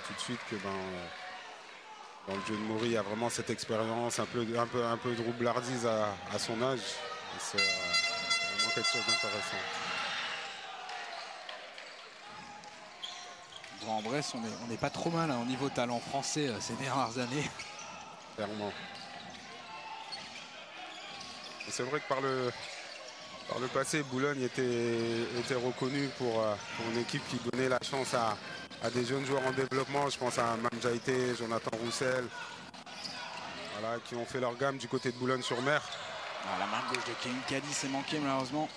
tout de suite que dans le jeu de Mori, il y a vraiment cette expérience, un peu de roublardise à son âge. C'est vraiment quelque chose d'intéressant. En Bresse, on n'est pas trop mal au niveau talent français ces dernières années. Clairement. C'est vrai que par le passé, Boulogne était reconnu pour une équipe qui donnait la chance à des jeunes joueurs en développement. Je pense à Mamjaïté, Jonathan Roussel, voilà, qui ont fait leur gamme du côté de Boulogne-sur-Mer. La main gauche de Kevin Kali s'est manquée malheureusement.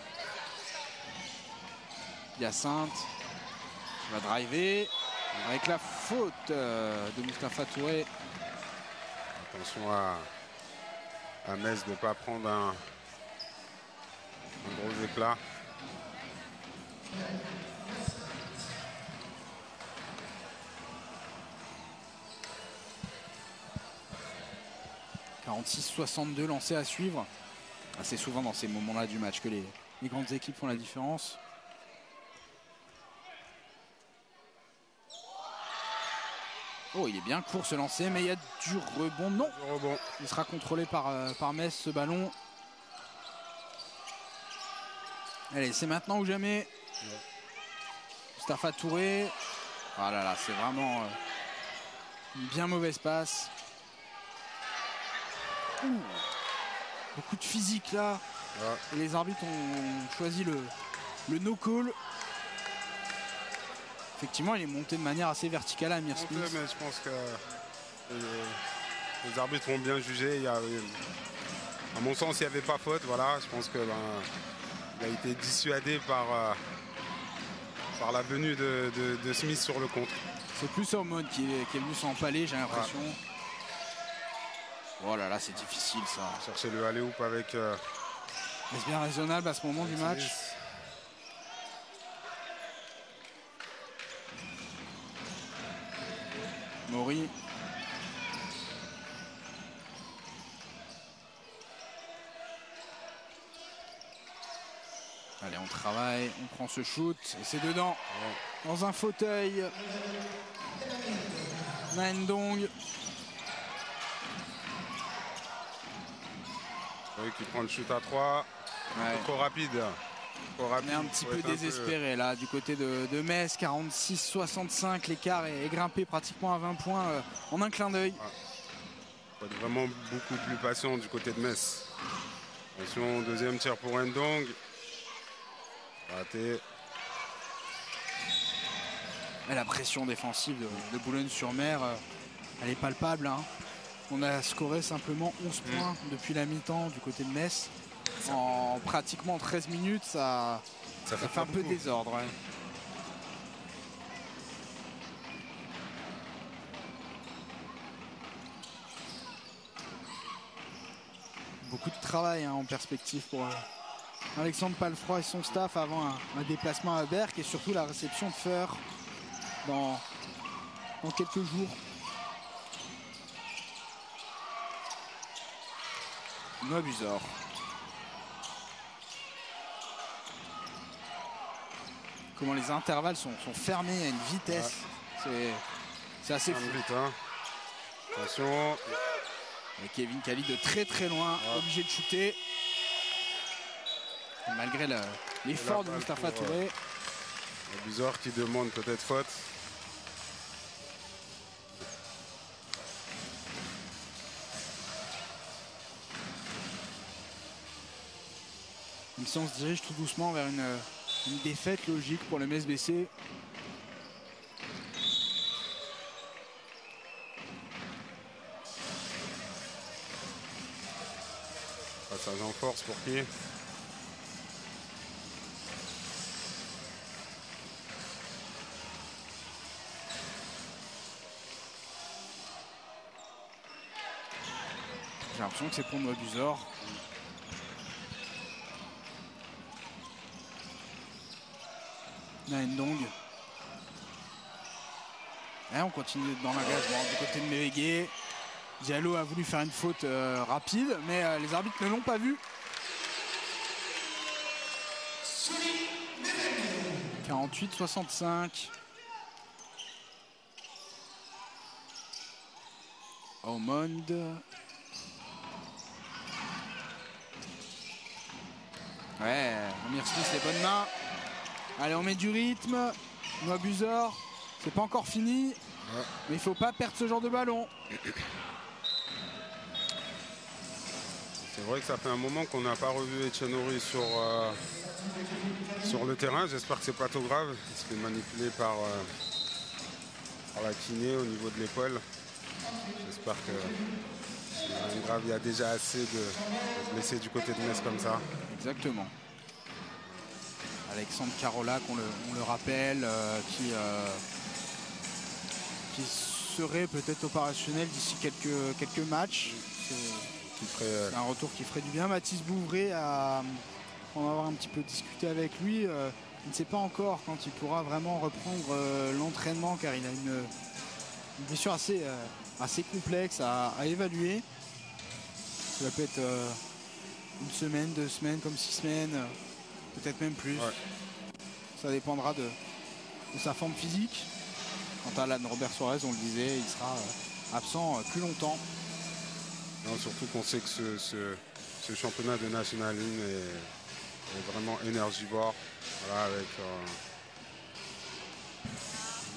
Hyacinthe qui va driver avec la faute de Mustapha Touré. Attention à Metz de ne pas prendre un gros éclat. « 46-62 lancé à suivre. » C'est souvent dans ces moments-là du match que les grandes équipes font la différence. Oh, il est bien court ce lancer, mais il y a du rebond. Non, il sera contrôlé par Metz ce ballon. Allez, c'est maintenant ou jamais. Mustapha Touré. Ah là là, c'est vraiment une bien mauvaise passe. Beaucoup de physique là. Et les arbitres ont choisi le no-call. Effectivement, il est monté de manière assez verticale à Amir Smith. Mais je pense que les arbitres ont bien jugé. À mon sens, il n'y avait pas faute. Voilà, je pense que il a été dissuadé par la venue de Smith sur le contre. C'est plus Aumond qui est venu s'empaler, j'ai l'impression. Oh là là, c'est difficile ça. Chercher le alley-oop avec. Est-ce bien raisonnable à ce moment du match? Maury. Allez, on travaille, on prend ce shoot et c'est dedans. Dans un fauteuil. Naendong. Oui, qui prend le shoot à 3. Ouais. Trop rapide. On est un petit peu désespéré là du côté de Metz. 46-65, l'écart est grimpé pratiquement à 20 points en un clin d'œil. Faut être vraiment beaucoup plus patient du côté de Metz. Attention, deuxième tir pour Naendong. Raté. Et la pression défensive de Boulogne-sur-Mer, elle est palpable. Hein. On a scoré simplement 11 points depuis la mi-temps du côté de Metz. En pratiquement 13 minutes, ça fait un peu désordre. Ouais. Beaucoup de travail hein, en perspective pour Alexandre Palfroy et son staff avant un déplacement à Berck et surtout la réception de Feur dans quelques jours. Noah-Buzor. Comment les intervalles sont fermés à une vitesse. Ouais. C'est assez fou. Vite, hein. Attention. Et Kevin Kali de très très loin, obligé de shooter. Et malgré l'effort de Mustapha Touré. Buzor qui demande peut-être faute. Ici on se dirige tout doucement vers une défaite logique pour le MSBC. Passage en force pour qui? J'ai l'impression que c'est pour Noah-Buzor. Naendong. Et on continue dans l'engagement du côté de Mévégué. Diallo a voulu faire une faute rapide, mais les arbitres ne l'ont pas vu. 48-65. Aumond. Ouais, Amir Smith les bonnes mains. Allez, on met du rythme. Noah-Buzor, c'est pas encore fini. Mais il faut pas perdre ce genre de ballon. C'est vrai que ça fait un moment qu'on n'a pas revu Etienne Horry sur le terrain. J'espère que c'est pas trop grave. Il se fait manipuler par la kiné au niveau de l'épaule. J'espère que c'est rien de grave. Il y a déjà assez de blessés du côté de Metz comme ça. Exactement. Alexandre Carola, on le rappelle, qui serait peut-être opérationnel d'ici quelques matchs. C'est un retour qui ferait du bien. Mathis Bouvray, on va avoir un petit peu discuté avec lui. Il ne sait pas encore quand il pourra vraiment reprendre l'entraînement car il a une blessure assez complexe à évaluer. Ça peut être une semaine, 2 semaines, comme 6 semaines, peut-être même plus. Ouais. Ça dépendra de sa forme physique. Quant à Alan Robert Suarez, on le disait, il sera absent plus longtemps. Non, surtout qu'on sait que ce championnat de National 1 est vraiment énergivore. Voilà, avec,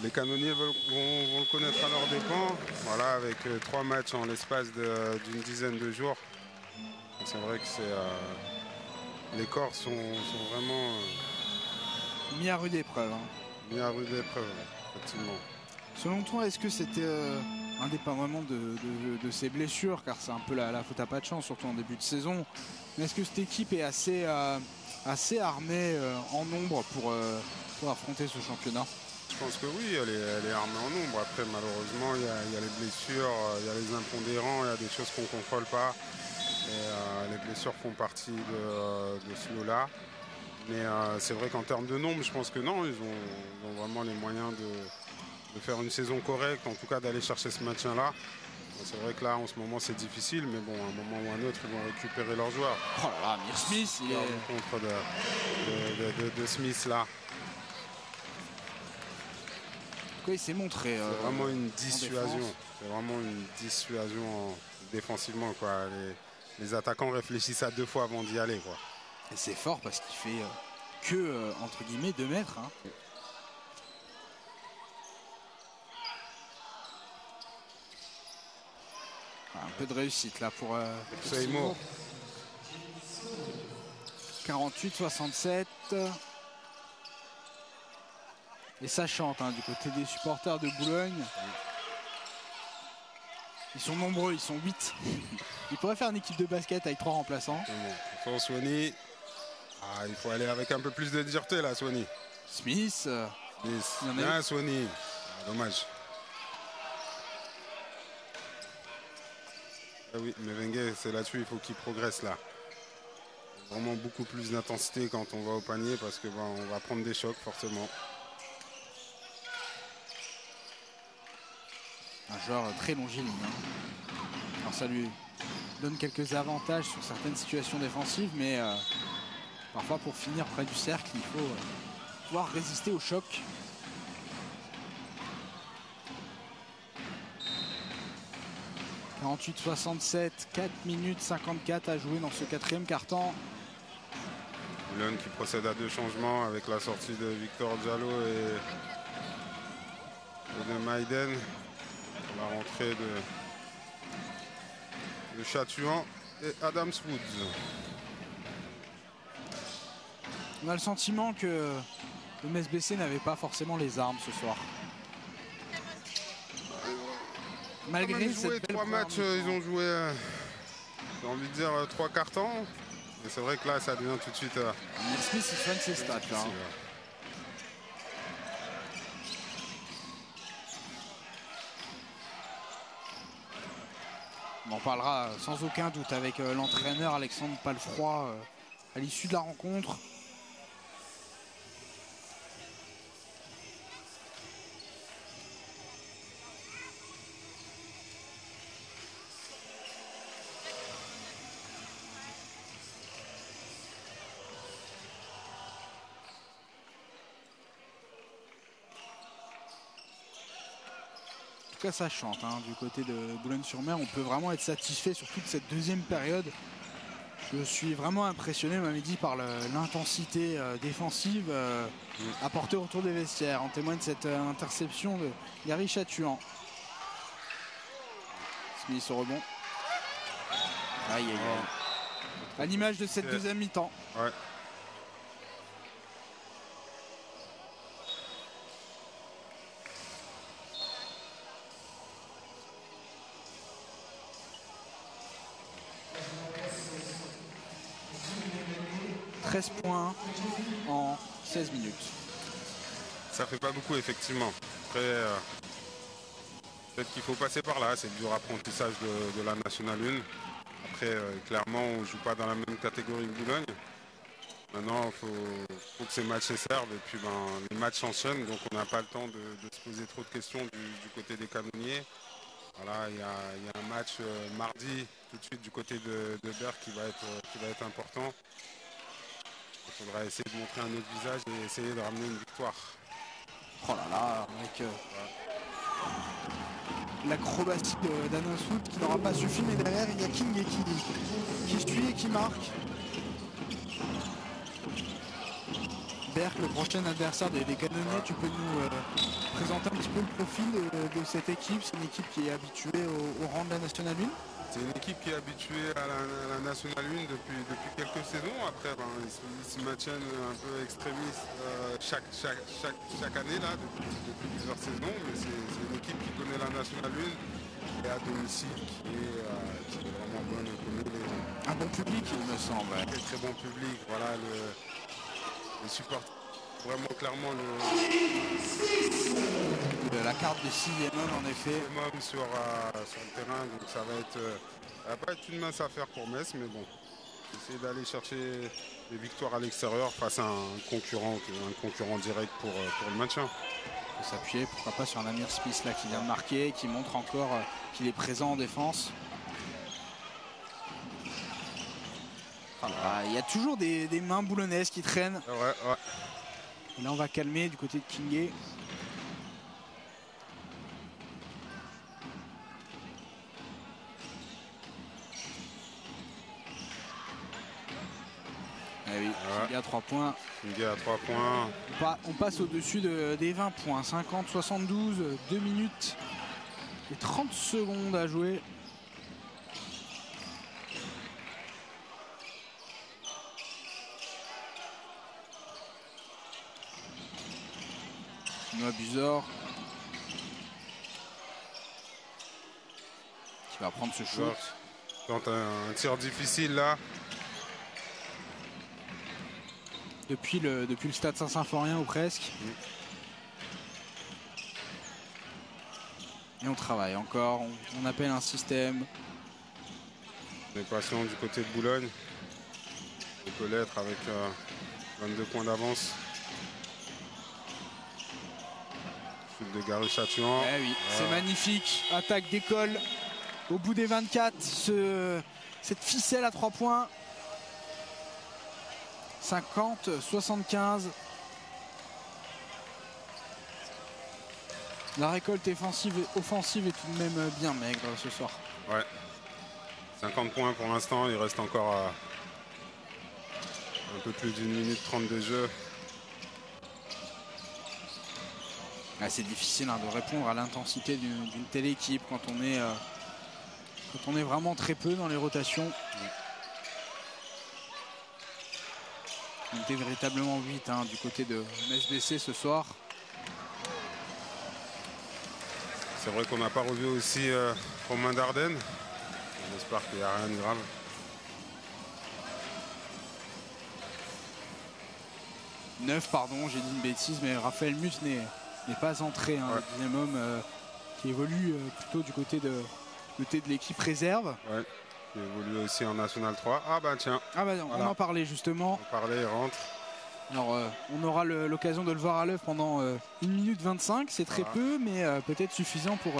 les canonniers vont le connaître à leur dépens. Voilà, avec 3 matchs en l'espace d'une dizaine de jours. C'est vrai que les corps sont vraiment mis à rude épreuve. Mis à rude épreuve, effectivement. Selon toi, est-ce que c'était indépendamment de ses blessures, car c'est un peu la faute à pas de chance, surtout en début de saison, mais est-ce que cette équipe est assez armée en nombre pour affronter ce championnat? Je pense que oui, elle est armée en nombre. Après, malheureusement, il y a les blessures, il y a les impondérants, il y a des choses qu'on ne contrôle pas. Et les blessures font partie de ce lot-là. Mais c'est vrai qu'en termes de nombre, je pense que non, ils ont vraiment les moyens faire une saison correcte, en tout cas d'aller chercher ce maintien-là. C'est vrai que là, en ce moment, c'est difficile, mais bon, à un moment ou à un autre, ils vont récupérer leurs joueurs. Oh là là, Amir Smith, il est... contre de Smith, là. Quoi, il s'est montré. C'est vraiment une dissuasion. C'est vraiment une dissuasion défensivement, quoi. Les attaquants réfléchissent à 2 fois avant d'y aller, quoi. Et c'est fort parce qu'il fait que, entre guillemets, 2 mètres. Hein. Un peu de réussite là pour Seymour. 48-67. Et ça chante hein, du côté des supporters de Boulogne. Ils sont nombreux, ils sont 8. Ils pourraient faire une équipe de basket avec 3 remplaçants. Bon, Swanny. Ah, il faut aller avec un peu plus de dureté là, Swanny. Smith. Bien, Swanny. Ah, dommage. Ah oui, mais Wenger, c'est là-dessus, il faut qu'il progresse là. Vraiment beaucoup plus d'intensité quand on va au panier parce que on va prendre des chocs forcément. Un joueur très longiligne. Hein. Alors ça lui donne quelques avantages sur certaines situations défensives, mais parfois pour finir près du cercle, il faut pouvoir résister au choc. « 48-67, 4 minutes 54 à jouer dans ce 4e quart-temps. » Boulogne qui procède à 2 changements avec la sortie de Victor Diallo et de Maïden. La rentrée de Chatouan et Adams Woods. On a le sentiment que le MSBC n'avait pas forcément les armes ce soir. Malgré cette 3 matchs, ils ont joué, j'ai envie de dire, 3 cartons. Et c'est vrai que là, ça devient tout de suite... Smith, il soigne ses stats là. On en parlera sans aucun doute avec l'entraîneur Alexandre Palfroy à l'issue de la rencontre. En tout cas, ça chante hein, du côté de Boulogne-sur-Mer. On peut vraiment être satisfait sur toute cette 2e période. Je suis vraiment impressionné, Mamedi, par l'intensité défensive apportée autour des vestiaires. En témoigne cette interception de Gary Chatouan. Smith au rebond. Aïe, aïe, aïe. À l'image de cette 2e mi-temps. Ouais. « 13 points en 16 minutes. » Ça fait pas beaucoup, effectivement. Après, peut-être qu'il faut passer par là. C'est le dur apprentissage de la Nationale 1. Après, clairement, on ne joue pas dans la même catégorie que Boulogne. Maintenant, il faut que ces matchs servent. Et puis, les matchs s'enchaînent. Donc, on n'a pas le temps de se poser trop de questions du côté des canonniers. Voilà, il y a un match mardi, tout de suite, du côté de Berck qui va être important. Il faudra essayer de montrer un autre visage et essayer de ramener une victoire. Oh là là, avec l'acrobatie d'Adams Woods qui n'aura pas suffi, mais derrière il y a King qui suit et qui marque. Berck, le prochain adversaire des canonniers, tu peux nous présenter un petit peu le profil de cette équipe? C'est une équipe qui est habituée au rang de la Nationale 1. C'est une équipe qui est habituée à la Nationale 1 depuis quelques saisons. Après, ils se maintiennent un peu extrémistes chaque année là, depuis plusieurs saisons. Mais c'est une équipe qui connaît la Nationale 1 et à domicile qui est vraiment bonne. Un bon public, il me semble. Un très bon public. Voilà, les supporters. Vraiment clairement la carte de 6 en effet. Sur le terrain, donc ça va pas être une mince affaire pour Metz, mais bon, essayer d'aller chercher des victoires à l'extérieur face à un concurrent direct pour le maintien. peut s'appuyer, pourquoi pas, sur un Amir Smith là qui vient de marquer, qui montre encore qu'il est présent en défense. Voilà, il y a toujours des mains boulonnaises qui traînent. Ouais. Et là on va calmer du côté de Kingé. Ah oui, Kingé à 3 points. Kingé à 3 points. On passe au-dessus des 20 points. 50-72, 2 minutes et 30 secondes à jouer. Noah Buzor qui va prendre ce shoot. Tente un tir difficile là. Depuis le stade Saint-Symphorien ou presque. Et on travaille encore, on appelle un système. On est patient du côté de Boulogne. On peut l'être avec 22 points d'avance. Chute de Garus-Châtillon. Eh oui, c'est magnifique. Attaque d'école au bout des 24. Cette ficelle à 3 points. 50-75. La récolte offensive est tout de même bien maigre ce soir. Ouais. 50 points pour l'instant. Il reste encore un peu plus d'une minute 30 de jeu. C'est difficile de répondre à l'intensité d'une telle équipe quand on est vraiment très peu dans les rotations. On était véritablement 8 du côté de MSBC ce soir. C'est vrai qu'on n'a pas revu aussi Romain Dardenne. J'espère qu'il n'y a rien de grave. Pardon, j'ai dit une bêtise, mais Raphaël Muth n'est pas entré. Le deuxième homme qui évolue plutôt du côté de l'équipe réserve. Ouais, qui évolue aussi en National 3. Ah bah tiens. Ah bah on en parlait justement. On parlait, il rentre. Alors on aura l'occasion de le voir à l'œuvre pendant 1 minute 25. C'est très peu, mais peut-être suffisant pour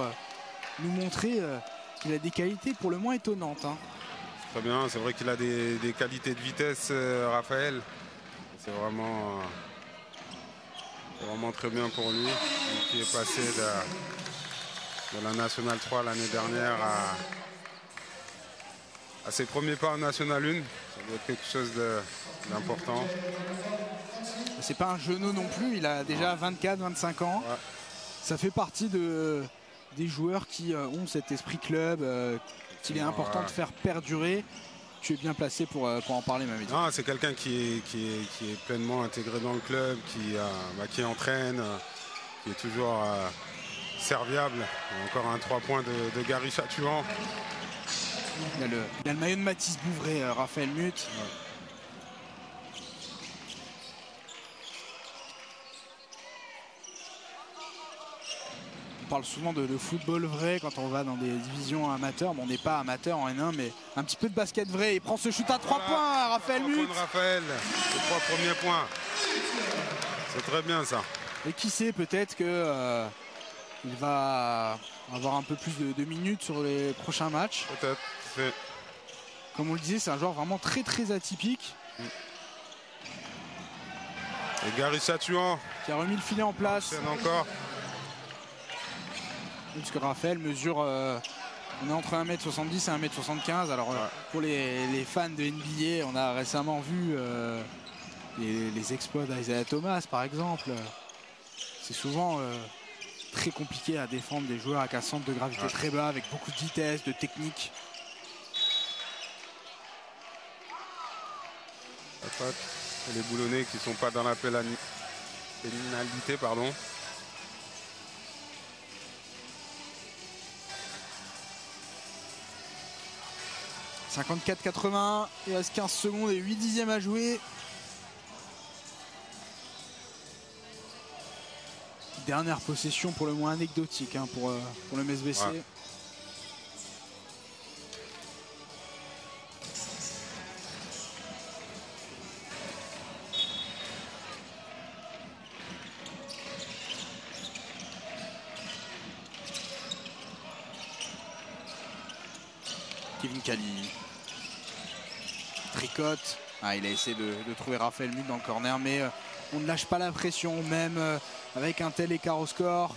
nous montrer qu'il a des qualités pour le moins étonnantes. Très bien, c'est vrai qu'il a des qualités de vitesse, Raphaël. C'est vraiment très bien pour lui. Qui est passé de la National 3 l'année dernière à ses premiers pas en National 1. Ça doit être quelque chose d'important. C'est pas un genou non plus, il a déjà 24-25 ans. Ouais. Ça fait partie des joueurs qui ont cet esprit club qu'il est important de faire perdurer. Tu es bien placé pour en parler, Mamedi. Non, c'est quelqu'un qui est pleinement intégré dans le club, qui entraîne, qui est toujours serviable. Encore un 3 points de Garus-Châtillon. Il y a le maillot de Mathis Bouvray, Raphaël Muth. Ouais. On parle souvent de football vrai quand on va dans des divisions amateurs. Bon, on n'est pas amateur en N1, mais un petit peu de basket vrai. Il prend ce shoot à 3 points, Raphaël Muth. Raphaël, les 3 premiers points. C'est très bien ça. Et qui sait, peut-être que il va avoir un peu plus de minutes sur les prochains matchs. Peut-être. Comme on le disait, c'est un joueur vraiment très très atypique. Et Garus-Châtillon qui a remis le filet en place. Encore. Puisque Raphaël mesure, on est entre 1m70 et 1m75. Alors pour les fans de NBA, on a récemment vu les exploits d'Isaiah Thomas par exemple. C'est souvent très compliqué à défendre des joueurs avec un centre de gravité très bas, avec beaucoup de vitesse, de technique. Et les Boulonnais qui ne sont pas dans la pénalité, pardon. « 54-81, il reste 15 secondes et 8 dixièmes à jouer. » Dernière possession pour le moins anecdotique pour le MSBC. Ouais. Kevin Kali tricote. Ah, il a essayé de trouver Raphaël Muth dans le corner, mais on ne lâche pas la pression, même avec un tel écart au score,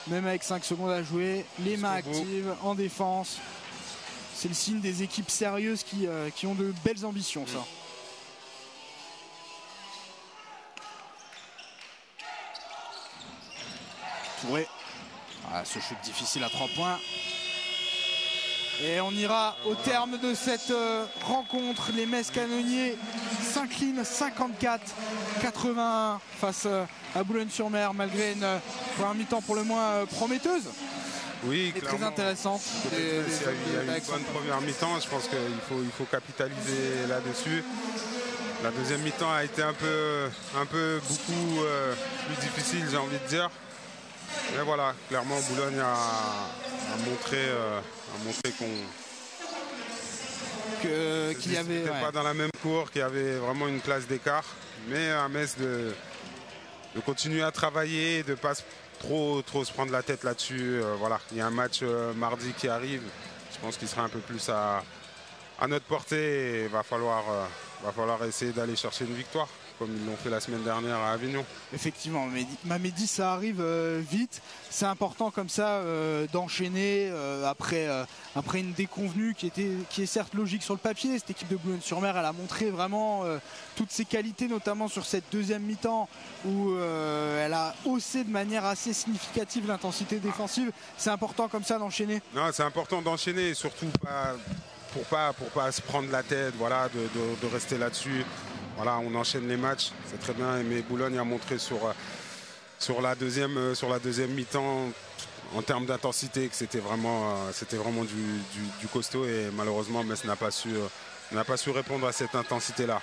même avec 5 secondes à jouer, les mains actives en défense. C'est le signe des équipes sérieuses qui ont de belles ambitions, ça. Touré. Ah, ce shoot difficile à 3 points. Et on ira au terme de cette rencontre. Les Metz Canonniers s'inclinent 54-81 face à Boulogne-sur-Mer, malgré une première mi-temps pour le moins prometteuse. Oui, et très intéressante. Il y a eu une bonne première mi-temps. Je pense qu'il faut capitaliser là-dessus. La deuxième mi-temps a été un peu beaucoup plus difficile, j'ai envie de dire. Mais voilà, clairement, Boulogne a montré qu'il y avait pas dans la même cour, qu'il y avait vraiment une classe d'écart. Mais à Metz de continuer à travailler, de ne pas trop se prendre la tête là-dessus. Voilà, il y a un match mardi qui arrive. Je pense qu'il sera un peu plus à notre portée. Et il va falloir essayer d'aller chercher une victoire, comme ils l'ont fait la semaine dernière à Avignon. Effectivement, Mamedi, ça arrive vite. C'est important comme ça d'enchaîner après une déconvenue qui est certes logique sur le papier. Cette équipe de Boulogne-sur-Mer, elle a montré vraiment toutes ses qualités, notamment sur cette deuxième mi-temps où elle a haussé de manière assez significative l'intensité défensive. C'est important comme ça d'enchaîner. Non, c'est important d'enchaîner, surtout pour pas se prendre la tête, voilà, de rester là-dessus. Voilà, on enchaîne les matchs, c'est très bien. Mais Boulogne a montré sur la deuxième mi-temps, en termes d'intensité, que c'était vraiment du costaud. Et malheureusement, Metz n'a pas su répondre à cette intensité-là.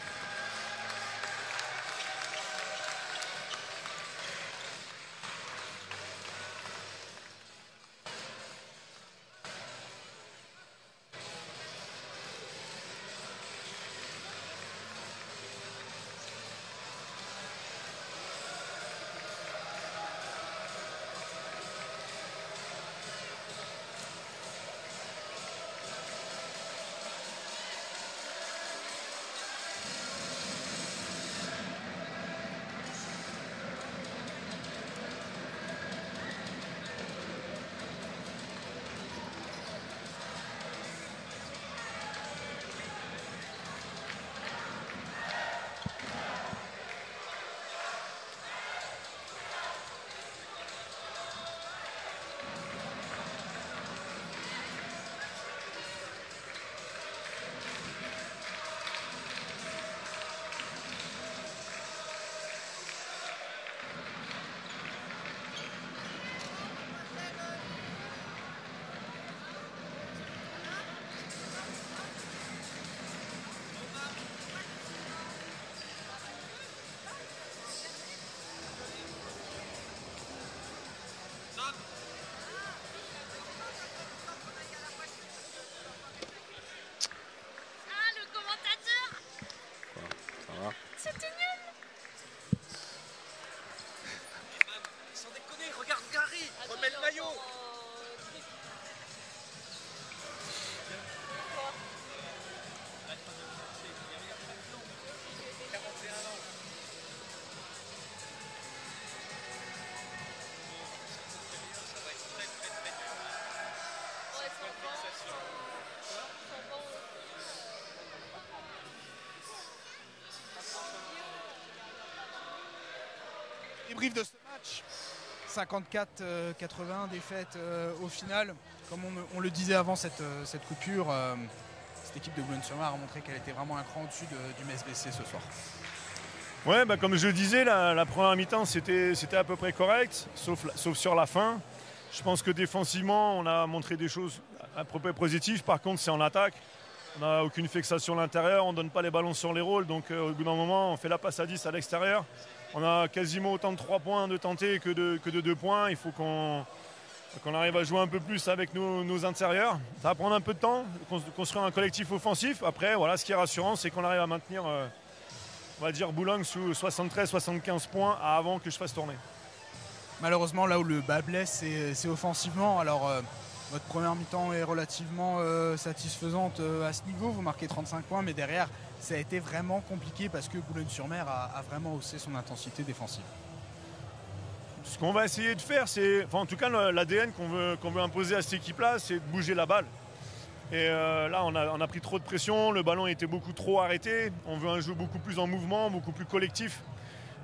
C'était nul. Sans déconner, regarde Gary, remets le maillot. Débrief de ce match, 54-81 défaite au final. Comme on le disait avant cette coupure, cette équipe de Boulogne-sur-Mer a montré qu'elle était vraiment un cran au-dessus du Metz BC ce soir. Ouais, bah comme je le disais, la première mi-temps c'était à peu près correct, sauf sur la fin. Je pense que défensivement, on a montré des choses à peu près positives. Par contre, c'est en attaque. On n'a aucune fixation à l'intérieur, on ne donne pas les ballons sur les rôles. Donc au bout d'un moment, on fait la passe à 10 à l'extérieur. On a quasiment autant de 3 points de tentés que de 2 points. Il faut qu'on arrive à jouer un peu plus avec nos intérieurs. Ça va prendre un peu de temps, construire un collectif offensif. Après, voilà, ce qui est rassurant, c'est qu'on arrive à maintenir, on va dire, Boulogne sous 73-75 points avant que je fasse tourner. Malheureusement, là où le bas blesse, c'est offensivement. Alors, Votre première mi-temps est relativement satisfaisante à ce niveau. Vous marquez 35 points, mais derrière, ça a été vraiment compliqué parce que Boulogne-sur-Mer a vraiment haussé son intensité défensive. Ce qu'on va essayer de faire, c'est, en tout cas l'ADN qu'on veut imposer à cette équipe-là, c'est de bouger la balle. Et là, on a pris trop de pression, le ballon était beaucoup trop arrêté. On veut un jeu beaucoup plus en mouvement, beaucoup plus collectif.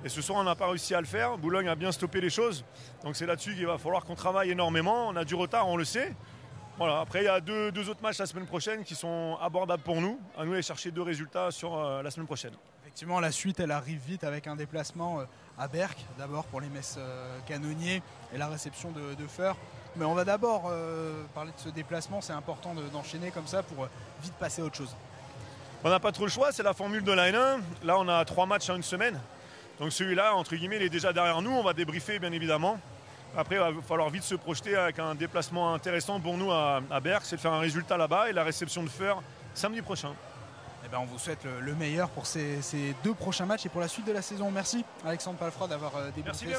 Et ce soir, on n'a pas réussi à le faire. Boulogne a bien stoppé les choses. Donc c'est là-dessus qu'il va falloir qu'on travaille énormément. On a du retard, on le sait. Voilà. Après, il y a deux autres matchs la semaine prochaine qui sont abordables pour nous. À nous d'aller chercher 2 résultats sur la semaine prochaine. Effectivement, la suite, elle arrive vite avec un déplacement à Berck, d'abord pour les Metz canonniers et la réception de Feur. Mais on va d'abord parler de ce déplacement. C'est important d'enchaîner comme ça pour vite passer à autre chose. On n'a pas trop le choix, c'est la formule de la N1. Là, on a 3 matchs en une semaine. Donc celui-là, entre guillemets, il est déjà derrière nous. On va débriefer, bien évidemment. Après, il va falloir vite se projeter avec un déplacement intéressant pour nous à Berck. C'est de faire un résultat là-bas et la réception de Feur samedi prochain. Eh ben, on vous souhaite le meilleur pour ces 2 prochains matchs et pour la suite de la saison. Merci Alexandre Palfroy d'avoir débriefé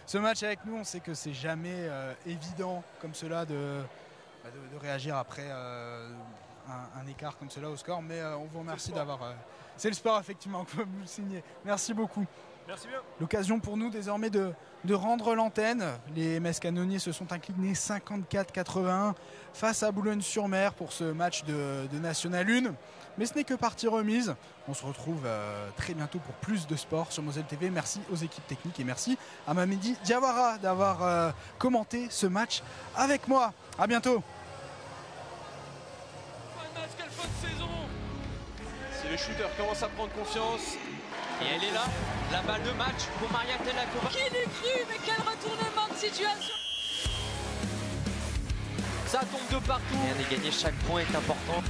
ce match avec nous. On sait que c'est jamais évident comme cela de réagir après un écart comme cela au score. Mais on vous remercie d'avoir... c'est le sport, effectivement, comme vous le signez. Merci beaucoup. Merci bien. L'occasion pour nous désormais de rendre l'antenne. Les Metz canonniers se sont inclinés 54-81 face à Boulogne-sur-Mer pour ce match de National 1. Mais ce n'est que partie remise. On se retrouve très bientôt pour plus de sport sur Moselle TV. Merci aux équipes techniques et merci à Mamedi Diawara d'avoir commenté ce match avec moi. À bientôt. Quelle fin de saison! Si les shooters commencent à prendre confiance. Et elle est là, la balle de match pour Maria Telakova. Qui l'eût cru, mais quel retournement de situation! Ça tombe de partout. Rien n'est gagné, chaque point est important.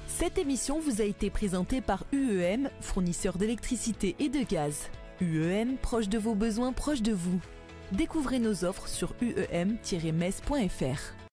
Cette émission vous a été présentée par UEM, fournisseur d'électricité et de gaz. UEM, proche de vos besoins, proche de vous. Découvrez nos offres sur uem-metz.fr.